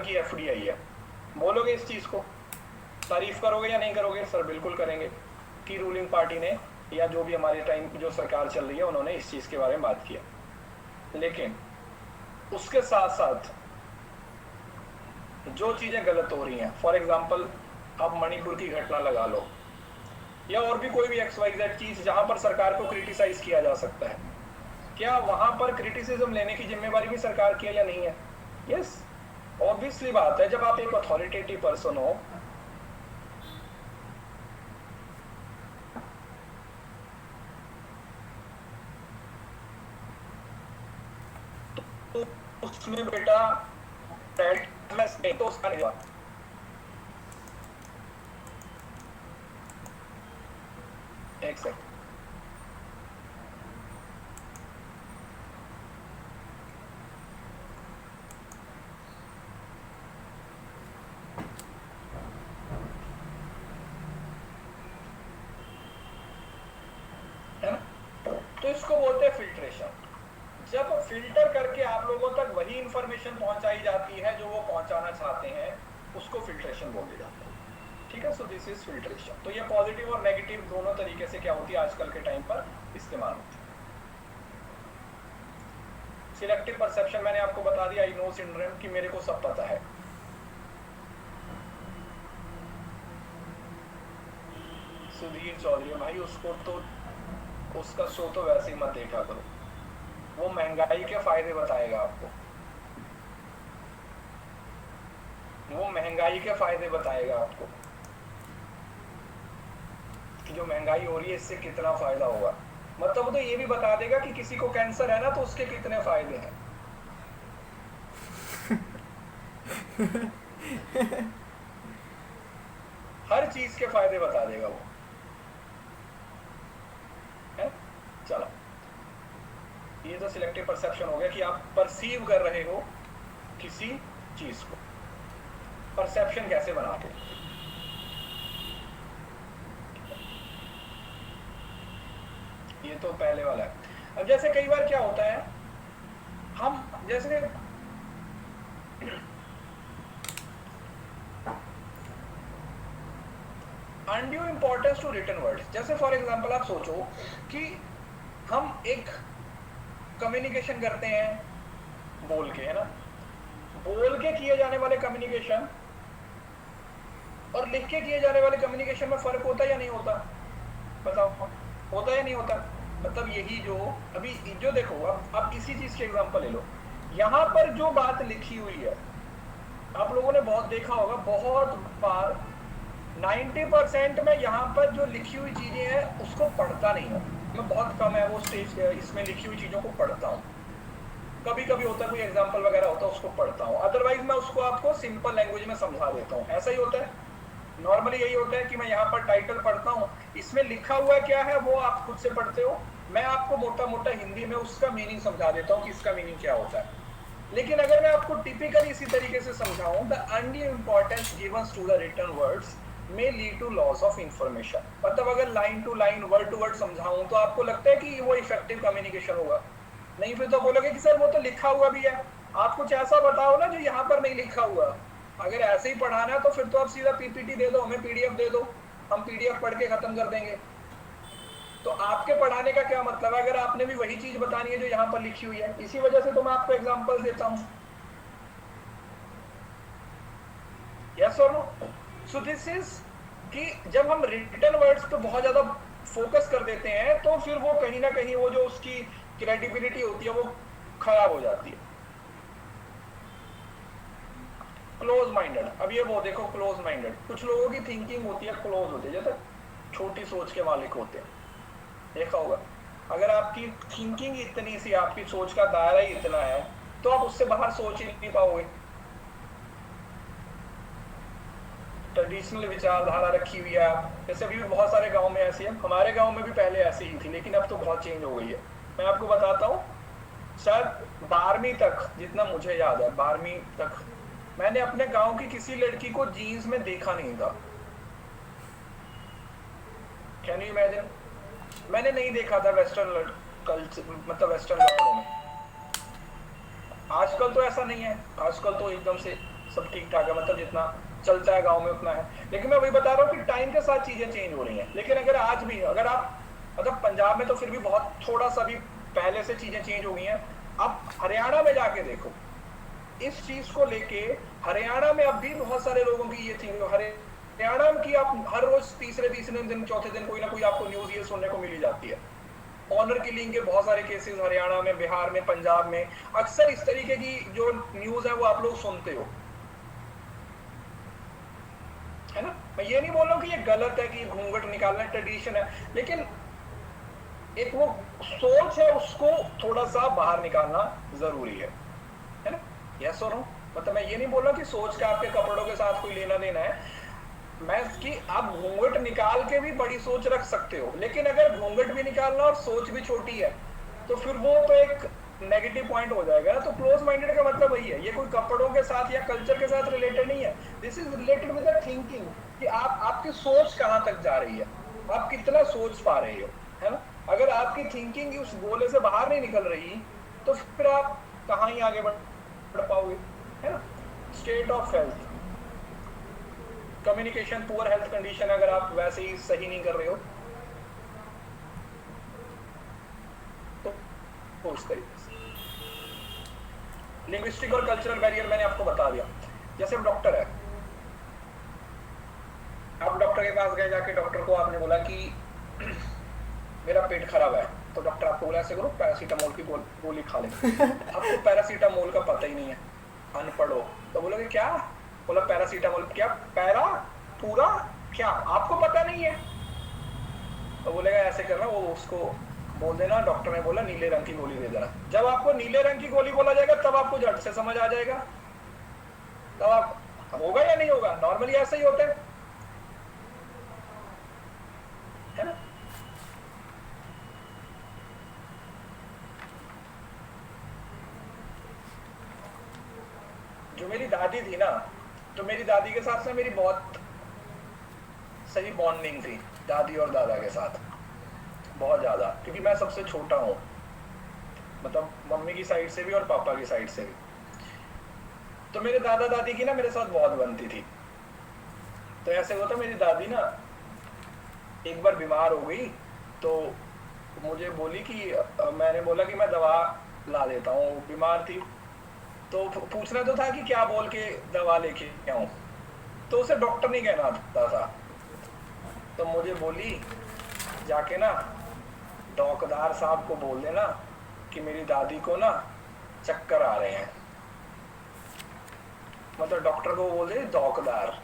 की एफडीआई है। बोलोगे इस चीज को? तारीफ करोगे या नहीं करोगे? सर बिल्कुल करेंगे कि रूलिंग पार्टी ने, या जो भी हमारे टाइम जो सरकार चल रही है, उन्होंने इस चीज के बारे में बात किया। लेकिन उसके साथ साथ जो चीजें गलत हो रही हैं, फॉर एग्जांपल आप मणिपुर की घटना लगा लो, या और भी कोई भी XYZ चीज जहां पर सरकार को क्रिटिसाइज किया जा सकता है, क्या वहां पर क्रिटिसिज्म लेने की जिम्मेवारी भी सरकार की है या नहीं है? यस, ऑब्वियसली बात है। जब आप एक अथॉरिटेटिव पर्सन हो, तो उसमें बेटा तो उसका नहीं हुआ। एक सेकंड, है ना? तो इसको बोलते हैं फिल्ट्रेशन। जब फिल्टर करके आप लोगों तक वही इंफॉर्मेशन पहुंचाई जाती है जो वो पहुंचाना चाहते हैं, उसको फिल्ट्रेशन बोला जाता है। ठीक है, सो दिस इज फिल्ट्रेशन। तो ये पॉजिटिव और नेगेटिव दोनों तरीके से क्या होती है आजकल के टाइम पर इस्तेमाल होती है। सिलेक्टिव परसेप्शन मैंने आपको बता दिया, आई नो सिंड्रोम, कि मेरे को सब पता है। सुधीर चौधरी भाई, उसको तो उसका शो तो वैसे ही मत देखा करो, वो महंगाई के फायदे बताएगा आपको, वो महंगाई के फायदे बताएगा आपको कि जो महंगाई हो रही है इससे कितना फायदा होगा। मतलब वो तो ये भी बता देगा कि किसी को कैंसर है ना तो उसके कितने फायदे हैं। हर चीज के फायदे बता देगा वो, है? चलो, ये तो सिलेक्टिव परसेप्शन हो गया कि आप परसीव कर रहे हो किसी चीज को। परसेप्शन कैसे बनाते हैं? ये तो पहले वाला है। अब जैसे कई बार क्या होता है, हम जैसे undue importance to written words, जैसे फॉर एग्जांपल आप सोचो कि हम एक कम्युनिकेशन करते हैं बोल के, है ना, बोल के किए जाने वाले कम्युनिकेशन और लिख के किए जाने वाले कम्युनिकेशन में फर्क होता है या नहीं होता? बताओ, होता या नहीं होता? मतलब यही जो अभी जो देखो, अब इसी चीज के एग्जांपल ले लो। यहाँ पर जो बात लिखी हुई है, आप लोगों ने बहुत देखा होगा, बहुत बार 90% में यहाँ पर जो लिखी हुई चीजें हैं उसको पढ़ता नहीं हूँ मैं, बहुत कम है वो स्टेज इसमें लिखी हुई चीजों को पढ़ता हूँ। कभी कभी होता है कोई एग्जाम्पल वगैरह होता है उसको पढ़ता हूँ, अदरवाइज मैं उसको आपको सिंपल लैंग्वेज में समझा देता हूँ। ऐसा ही होता है, नॉर्मली यही होता है कि मैं यहाँ पर टाइटल पढ़ता हूँ, इसमें लिखा हुआ क्या है वो आप खुद से पढ़ते हो, मैं आपको मोटा मोटा हिंदी में उसका मीनिंग समझा देता हूँ कि इसका मीनिंग क्या होता है। लेकिन अगर मैं आपको टिपिकली इसी तरीके से समझाऊं, the undue importance given to the written words may lead to loss of information, मतलब अगर line to line word to word समझाऊं तो आपको लगता है कि वो इफेक्टिव कम्युनिकेशन होगा? नहीं, फिर तो बोलोगे कि सर वो तो लिखा हुआ भी है, आप कुछ ऐसा बताओ ना जो यहाँ पर नहीं लिखा हुआ। अगर ऐसे ही पढ़ाना है तो फिर तो आप सीधा पीपीटी दे दो, हमें पीडीएफ दे दो, हम पीडीएफ पढ़ के खत्म कर देंगे। तो आपके पढ़ाने का क्या मतलब है अगर आपने भी वही चीज बतानी है जो यहाँ पर लिखी हुई है? इसी वजह से तो मैं आपको एग्जांपल देता हूँ। यस और नो? सो दिस इज कि जब हम रिटन वर्ड्स पे बहुत ज्यादा फोकस कर देते हैं तो फिर वो कहीं ना कहीं वो जो उसकी क्रेडिबिलिटी होती है वो खराब हो जाती है। क्लोज माइंडेड, अब ये वो देखो, क्लोज माइंडेड, कुछ लोगों की थिंकिंग होती है क्लोज होती है, जैसे छोटी सोच के मालिक होते हैं, देखा होगा। अगर आपकी थिंकिंग इतनी सी, आपकी सोच का दायरा ही इतना है तो आप उससे बाहर सोच ही नहीं पाओगे। ट्रेडिशनल विचारधारा रखी हुई है, जैसे अभी भी बहुत सारे गांव में ऐसी है, हमारे गांव में भी पहले ऐसी ही थी लेकिन अब तो बहुत चेंज हो गई है। मैं आपको बताता हूँ, शायद 12वीं तक, जितना मुझे याद है 12वीं तक मैंने अपने गांव की किसी लड़की को जीन्स में देखा नहीं था। Can you imagine? मैंने नहीं देखा था वेस्टर्न कल्चर, मतलब वेस्टर्न कपड़ों में। आजकल तो ऐसा नहीं है, आजकल तो एकदम से सब ठीक ठाक है, मतलब जितना चलता है गांव में उतना है। लेकिन मैं वही बता रहा हूँ कि टाइम के साथ चीजें चेंज हो रही हैं। लेकिन अगर आज भी, अगर आप मतलब पंजाब में तो फिर भी बहुत थोड़ा सा भी पहले से चीजें चेंज हो गई हैं, आप हरियाणा में जाके देखो, इस चीज को लेके हरियाणा में अब भी बहुत सारे लोगों की ये थी। हरियाणा की आप हर रोज तीसरे दिन चौथे दिन कोई ना कोई आपको न्यूज ये सुनने को मिली जाती है। ऑनर किलिंग के बहुत सारे केसेस हरियाणा में, बिहार में, पंजाब में, अक्सर इस तरीके की जो न्यूज है वो आप लोग सुनते हो, है ना। मैं ये नहीं बोल रहा हूँ कि ये गलत है कि घूंघट निकालना ट्रेडिशन है, लेकिन एक वो सोच है उसको थोड़ा सा बाहर निकालना जरूरी है ना। यस और नो? मतलब मैं ये नहीं बोल रहा कि सोच का आपके कपड़ों के साथ कोई लेना देना है, मैं कि आप घूंघट निकाल के भी बड़ी सोच रख सकते हो, लेकिन अगर घूंघट भी निकालना और सोच भी छोटी है तो फिर वो तो एक नेगेटिव पॉइंट हो जाएगा। तो क्लोज माइंडेड का मतलब वही है, ये कोई कपड़ों के साथ या कल्चर के साथ रिलेटेड नहीं है, this is related with the thinking, कि आपकी सोच कहाँ तक जा रही है, आप कितना सोच पा रहे हो, है ना। अगर आपकी थिंकिंग उस गोले से बाहर नहीं निकल रही तो फिर आप कहाँ ही आगे बढ़ पाओगे, है ना। State of health, communication, poor health condition, अगर आप वैसे ही सही नहीं कर रहे हो तो उस तरीके से। लिंग्विस्टिक और कल्चरल बैरियर मैंने आपको बता दिया। जैसे डॉक्टर है, आप डॉक्टर के पास गए, जाके डॉक्टर को आपने बोला कि मेरा पेट खराब है, तो डॉक्टर आपको बोला ऐसे करो पैरासीटामोल की गोली खा ले। आपको पैरासीटामोल का पता ही नहीं है, अनपढ़ हो, तो बोलोगे क्या? बोला पैरासीटामोल, क्या पैरा पूरा, क्या आपको पता नहीं है? तो बोलेगा ऐसे करना, वो उसको बोल देना डॉक्टर ने बोला नीले रंग की गोली दे देना। जब आपको नीले रंग की गोली बोला जाएगा तब आपको झट से समझ आ जाएगा, तब आप होगा या नहीं होगा? नॉर्मली ऐसा ही होता है ना। जो मेरी दादी थी ना, तो मेरी दादी के साथ से मेरी बहुत सही बॉन्डिंग थी, दादी और दादा के साथ बहुत ज़्यादा, क्योंकि मैं सबसे छोटा हूँ, मतलब मम्मी की साइड से भी और पापा की साइड से भी। तो मेरे दादा दादी की ना मेरे साथ बहुत बनती थी। तो ऐसे हुआ था, मेरी दादी ना एक बार बीमार हो गई, तो मुझे बोली कि मैंने बोला कि मैं दवा ला देता हूँ, बीमार थी। तो पूछना तो था कि क्या बोल के दवा लेके आऊं, तो उसे डॉक्टर नहीं कहना आता था। तो मुझे बोली जाके ना डॉकदार साहब को बोल देना कि मेरी दादी को ना चक्कर आ रहे हैं। मतलब डॉक्टर को बोल दे डॉकदार।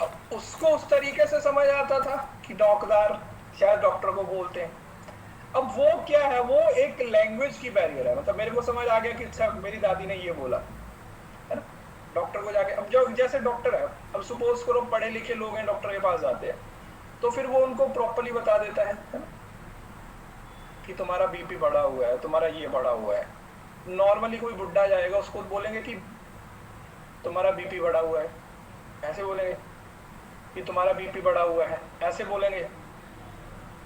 अब उसको उस तरीके से समझ आता था कि डॉकदार शायद डॉक्टर को बोलते हैं। अब वो क्या है, वो एक लैंग्वेज की बैरियर है। मतलब मेरे को समझ आ गया कि अच्छा मेरी दादी ने ये बोला, है ना। डॉक्टर को जाके, अब जो जैसे डॉक्टर है, अब सपोज करो पढ़े लिखे लोग हैं, डॉक्टर के पास जाते हैं, तो फिर वो उनको प्रॉपर्ली बता देता है ना, कि तुम्हारा बीपी बढ़ा हुआ है, तुम्हारा ये बढ़ा हुआ है। नॉर्मली कोई बुढ़ा जाएगा, उसको बोलेंगे कि तुम्हारा बीपी बढ़ा हुआ है, ऐसे बोलेंगे कि तुम्हारा बीपी बढ़ा हुआ है, ऐसे बोलेंगे,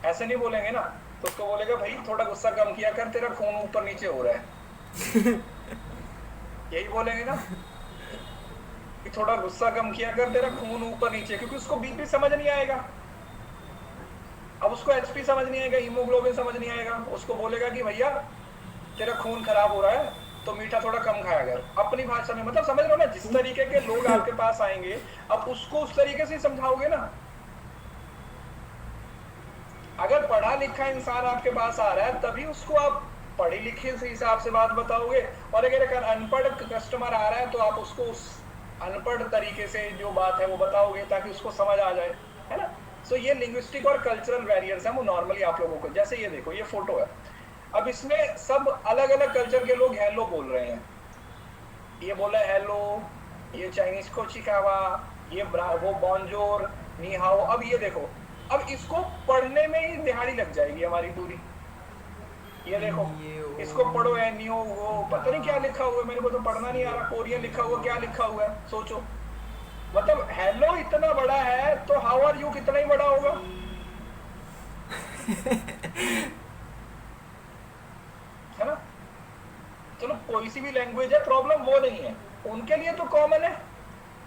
ऐसे नहीं बोलेंगे ना। तो उसको बोलेगा भाई थोड़ा गुस्सा कम किया कर, तेरा खून ऊपर नीचे हो रहा है। यही बोलेंगे ना कि थोड़ा गुस्सा कम किया कर, तेरा खून ऊपर नीचे, क्योंकि उसको बीपी समझ नहीं आएगा। अब उसको एचपी समझ नहीं आएगा, हीमोग्लोबिन समझ नहीं आएगा। उसको बोलेगा कि भैया तेरा खून खराब हो रहा है, तो मीठा थोड़ा कम खाया कर, अपनी भाषा में। मतलब समझ रहे हो ना, जिस तरीके के लोग आपके पास आएंगे, अब उसको उस तरीके से समझाओगे ना। अगर पढ़ा लिखा इंसान आपके पास आ रहा है, तभी उसको आप पढ़े लिखे से हिसाब से बात बताओगे। और अगर एक अनपढ़ कस्टमर आ रहा है, तो आप उसको उस अनपढ़ तरीके से जो बात है वो बताओगे, ताकि उसको समझ आ जाए, है ना। सो ये लिंग्विस्टिक और कल्चरल बैरियर्स हैं, वो नॉर्मली आप लोगों को, जैसे ये देखो, ये फोटो है, अब इसमें सब अलग अलग कल्चर के लोग हेलो बोल रहे हैं। ये बोला हेलो, ये चाइनीज को चिकावा, ये वो बॉन्जोर, नी हाओ। अब ये देखो, अब इसको पढ़ने में ही दिहाड़ी लग जाएगी हमारी पूरी। ये देखो, इसको पढ़ो है नियो, वो पता नहीं क्या लिखा हुआ है, मेरे को तो पढ़ना नहीं आ रहा। कोरियन लिखा हुआ, क्या लिखा हुआ है सोचो। मतलब हेलो इतना बड़ा है, तो हाउ आर यू कितना ही बड़ा होगा। है ना। चलो कोई सी भी लैंग्वेज है, प्रॉब्लम वो नहीं है, उनके लिए तो कॉमन है,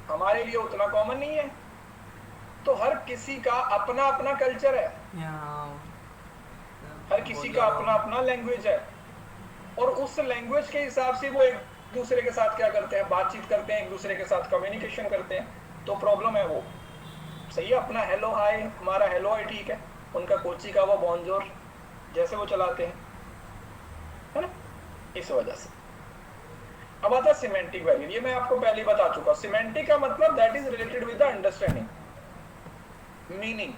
हमारे लिए उतना कॉमन नहीं है। तो हर किसी का अपना अपना कल्चर है, हर किसी का अपना अपना लैंग्वेज है, और उस लैंग्वेज के हिसाब से वो एक दूसरे के साथ क्या करते हैं, बातचीत करते हैं, एक दूसरे के साथ कम्युनिकेशन करते हैं। तो प्रॉब्लम है वो, सही है। अपना हेलो हाय, हमारा हेलो हाय ठीक है, उनका कोची का वो बॉन्जोर जैसे वो चलाते हैं, है ना। इस वजह से अब आता है सिमेंटिक बैरियर। ये मैं आपको पहले बता चुका। सिमेंटिक का मतलब that is related with the understanding, meaning,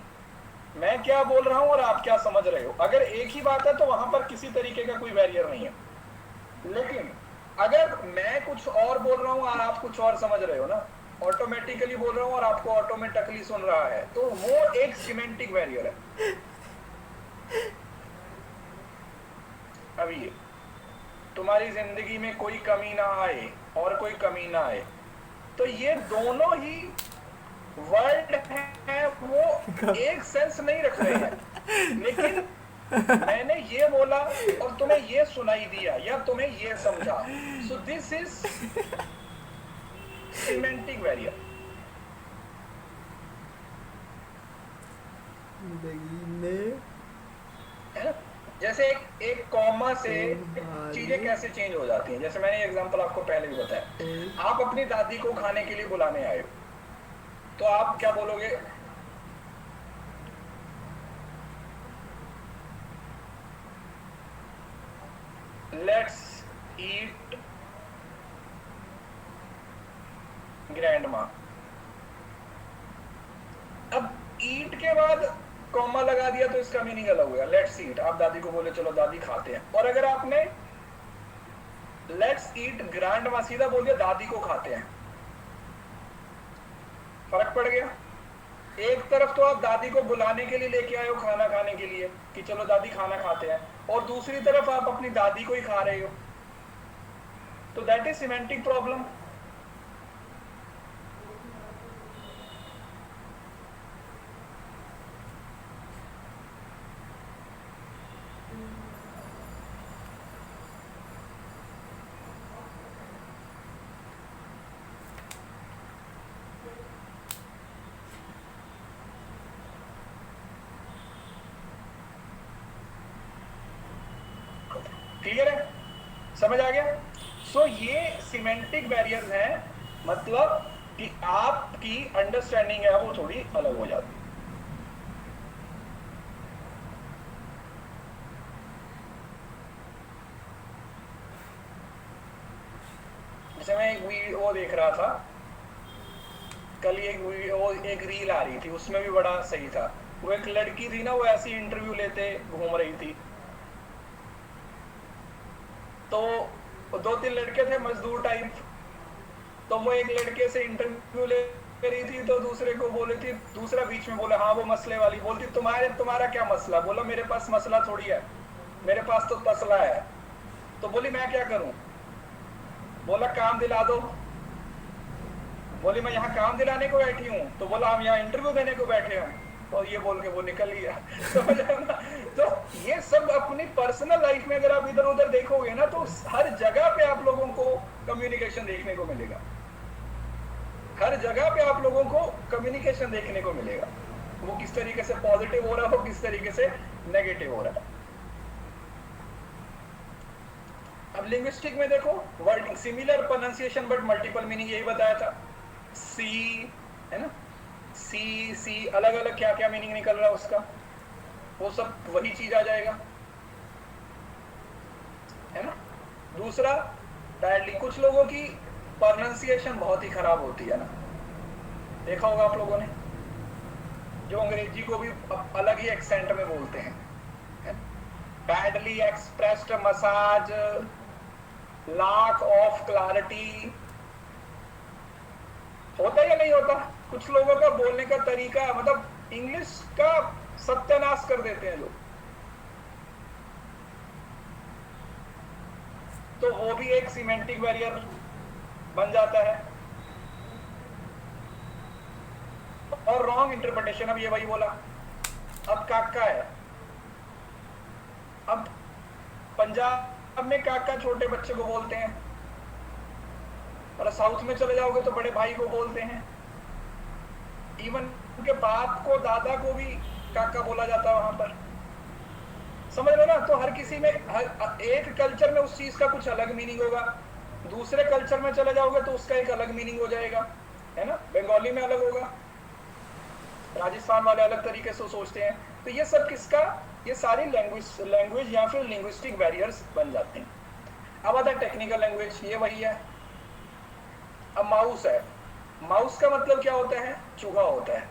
मैं क्या बोल रहा हूं और आप क्या समझ रहे हो। अगर एक ही बात है तो वहां पर किसी तरीके का कोई बैरियर नहीं है। लेकिन अगर मैं कुछ और बोल रहा हूं और आप कुछ और समझ रहे हो ना, ऑटोमेटिकली बोल रहा हूं और आपको ऑटोमेटिकली सुन रहा है, तो वो एक सिमेंटिक बैरियर है। अब ये तुम्हारी जिंदगी में कोई कमी ना आए और कोई कमी ना आए, तो ये दोनों ही वर्ड है, वो एक सेंस नहीं रख रहे हैं। लेकिन मैंने ये बोला और तुम्हें ये सुनाई दिया या तुम्हें ये समझा, सो दिस इज सिमेंटिक बैरियर। जैसे एक कॉमा से चीजें कैसे चेंज हो जाती हैं। जैसे मैंने एग्जांपल आपको पहले भी बताया, आप अपनी दादी को खाने के लिए बुलाने आए हो, तो आप क्या बोलोगे, लेट्स ईट ग्रैंडमा। अब ईट के बाद कॉमा लगा दिया तो इसका मीनिंग अलग हो गया, लेट्स ईट। आप दादी को बोले चलो दादी खाते हैं। और अगर आपने लेट्स ईट ग्रैंडमा सीधा बोल दिया दादी को खाते हैं, फर्क पड़ गया। एक तरफ तो आप दादी को बुलाने के लिए लेके आए हो खाना खाने के लिए कि चलो दादी खाना खाते हैं, और दूसरी तरफ आप अपनी दादी को ही खा रहे हो, तो that is semantic problem. Clear है, समझ आ गया? सो ये सिमेंटिक बैरियर्स हैं, मतलब कि आपकी अंडरस्टैंडिंग है वो थोड़ी अलग हो जाती है। जैसे मैं एक वीडियो देख रहा था कल, एक रील आ रही थी, उसमें भी बड़ा सही था। वो एक लड़की थी ना, वो ऐसी इंटरव्यू लेते घूम रही थी, तो 2-3 लड़के थे मजदूर टाइप, तो वो एक लड़के से इंटरव्यू ले रही थी, तो दूसरे को बोले थी, दूसरा बीच में बोला हाँ वो मसले वाली, बोलती तुम्हारा क्या मसला? बोला मेरे पास मसला थोड़ी है, मेरे पास तो तसला है। तो बोली मैं क्या करूं? बोला काम दिला दो। बोली मैं यहाँ काम दिलाने को बैठी हूँ? तो बोला हम यहाँ इंटरव्यू देने को बैठे हैं। और ये बोल के वो निकल गया। तो ये सब अपनी पर्सनल लाइफ में अगर आप इधर उधर देखोगे ना, तो हर जगह पे आप लोगों को कम्युनिकेशन देखने को मिलेगा, हर जगह पे आप लोगों को कम्युनिकेशन देखने को मिलेगा, वो किस तरीके से पॉजिटिव हो रहा हो, किस तरीके से नेगेटिव हो रहा है। अब लिंग्विस्टिक में देखो, wording similar pronunciation but multiple meaning, यही बताया था। सी है ना, सी अलग अलग क्या क्या मीनिंग निकल रहा है उसका, वो सब वही चीज आ जाएगा, है ना। दूसरा बैडली, कुछ लोगों की प्रोनाउंसिएशन बहुत ही खराब होती है ना, देखा होगा आप लोगों ने, जो अंग्रेजी को भी अलग ही एक्सेंट में बोलते हैं, badly expressed message, lack of clarity, होता या नहीं होता? कुछ लोगों का बोलने का तरीका, मतलब इंग्लिश का सत्यानाश कर देते हैं लोग, तो वो भी एक सिमेंटिक बैरियर बन जाता है। और रॉन्ग इंटरप्रिटेशन, अब ये वही बोला, अब काका है, अब पंजाब में काका छोटे बच्चे को बोलते हैं, और साउथ में चले जाओगे तो बड़े भाई को बोलते हैं, इवन उनके बाप को, दादा को भी काका बोला जाता है वहां पर, समझ लो ना। तो हर किसी में, हर एक कल्चर में उस चीज का कुछ अलग मीनिंग होगा, दूसरे कल्चर में चले जाओगे तो उसका एक अलग मीनिंग हो जाएगा, है ना। बंगाली में अलग होगा, राजस्थान वाले अलग तरीके से सोचते हैं। तो ये सब किसका, ये सारी लैंग्वेज या फिर लिंग्विस्टिक बैरियर्स बन जाते हैं। अब आता है टेक्निकल लैंग्वेज, ये वही है। अब माउस है, माउस का मतलब क्या होता है? चूहा होता है,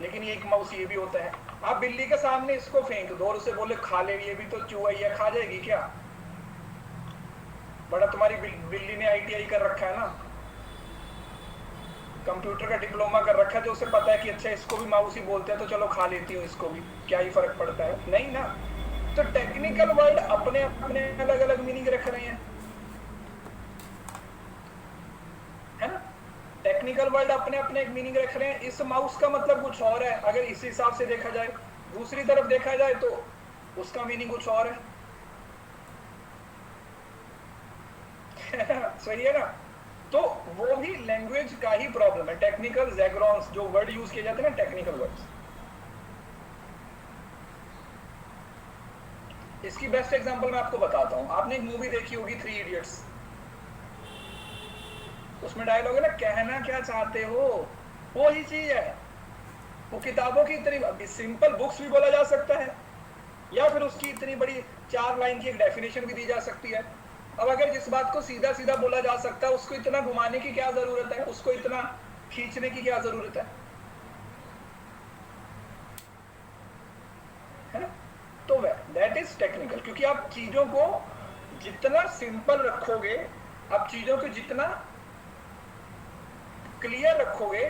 लेकिन ये एक माउस ये भी होता है। आप बिल्ली के सामने इसको फेंक दो और उसे बोले खा ले, ये भी तो चूहा ही है, खा जाएगी क्या? बड़ा तुम्हारी बिल्ली ने ITI कर रखा है ना, कंप्यूटर का डिप्लोमा कर रखा है, जो उसे पता है कि अच्छा इसको भी माउस ही बोलते हैं तो चलो खा लेती हूँ इसको भी, क्या ही फर्क पड़ता है? नहीं ना। तो टेक्निकल वर्ड अपने अपने अलग अलग मीनिंग रख रहे हैं, है ना। टेक्निकल वर्ड अपने अपने एक मीनिंग रख रहे हैं। इस माउस का मतलब कुछ और है अगर इस हिसाब से देखा जाए, दूसरी तरफ देखा जाए तो उसका मीनिंग कुछ और है। सही है ना। तो वो भी लैंग्वेज का ही प्रॉब्लम है। टेक्निकल जैगरॉन्स, जो वर्ड यूज किए जाते हैं ना, टेक्निकल वर्ड्स, इसकी बेस्ट एग्जांपल मैं आपको बताता हूं। आपने एक मूवी देखी होगी 3 इडियट्स, उसमें डायलॉग है ना, कहना क्या चाहते हो, वो ही चीज है। वो किताबों की इतनी सिंपल बुक्स भी बोला जा सकता है, या फिर उसकी इतनी बड़ी 4 लाइन की एक डेफिनेशन भी दी जा सकती है। अब अगर जिस बात को सीधा सीधा बोला जा सकता है, उसको इतना घुमाने की क्या जरूरत है, उसको इतना खींचने की क्या जरूरत है ना। तो दैट इज टेक्निकल, क्योंकि आप चीजों को जितना सिंपल रखोगे, आप चीजों को जितना क्लियर रखोगे,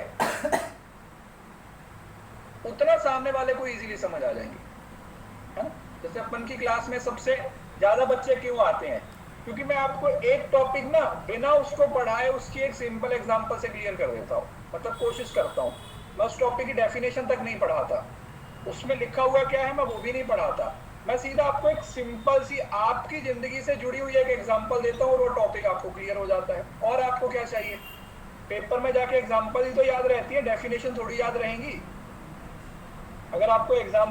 उतना सामने वाले को इजीली समझ आ जाएंगे, है ना। जैसे अपन की क्लास में सबसे ज्यादा बच्चे क्यों आते हैं? क्योंकि मैं आपको एक टॉपिक ना बिना उसको पढ़ाए उसकी एक सिंपल एग्जांपल से क्लियर कर देता हूँ, मतलब कोशिश करता हूँ। मैं उस टॉपिक की डेफिनेशन तक नहीं पढ़ाता, उसमें लिखा हुआ क्या है मैं वो भी नहीं पढ़ाता, मैं सीधा आपको एक सिंपल सी आपकी जिंदगी से जुड़ी हुई एक एग्जांपल देता हूँ और वो टॉपिक आपको क्लियर हो जाता है। और आपको क्या चाहिए? पेपर में जाके एग्जांपल ही तो याद रहती है, डेफिनेशन थोड़ी याद रहेंगी। अगर आपको एग्जाम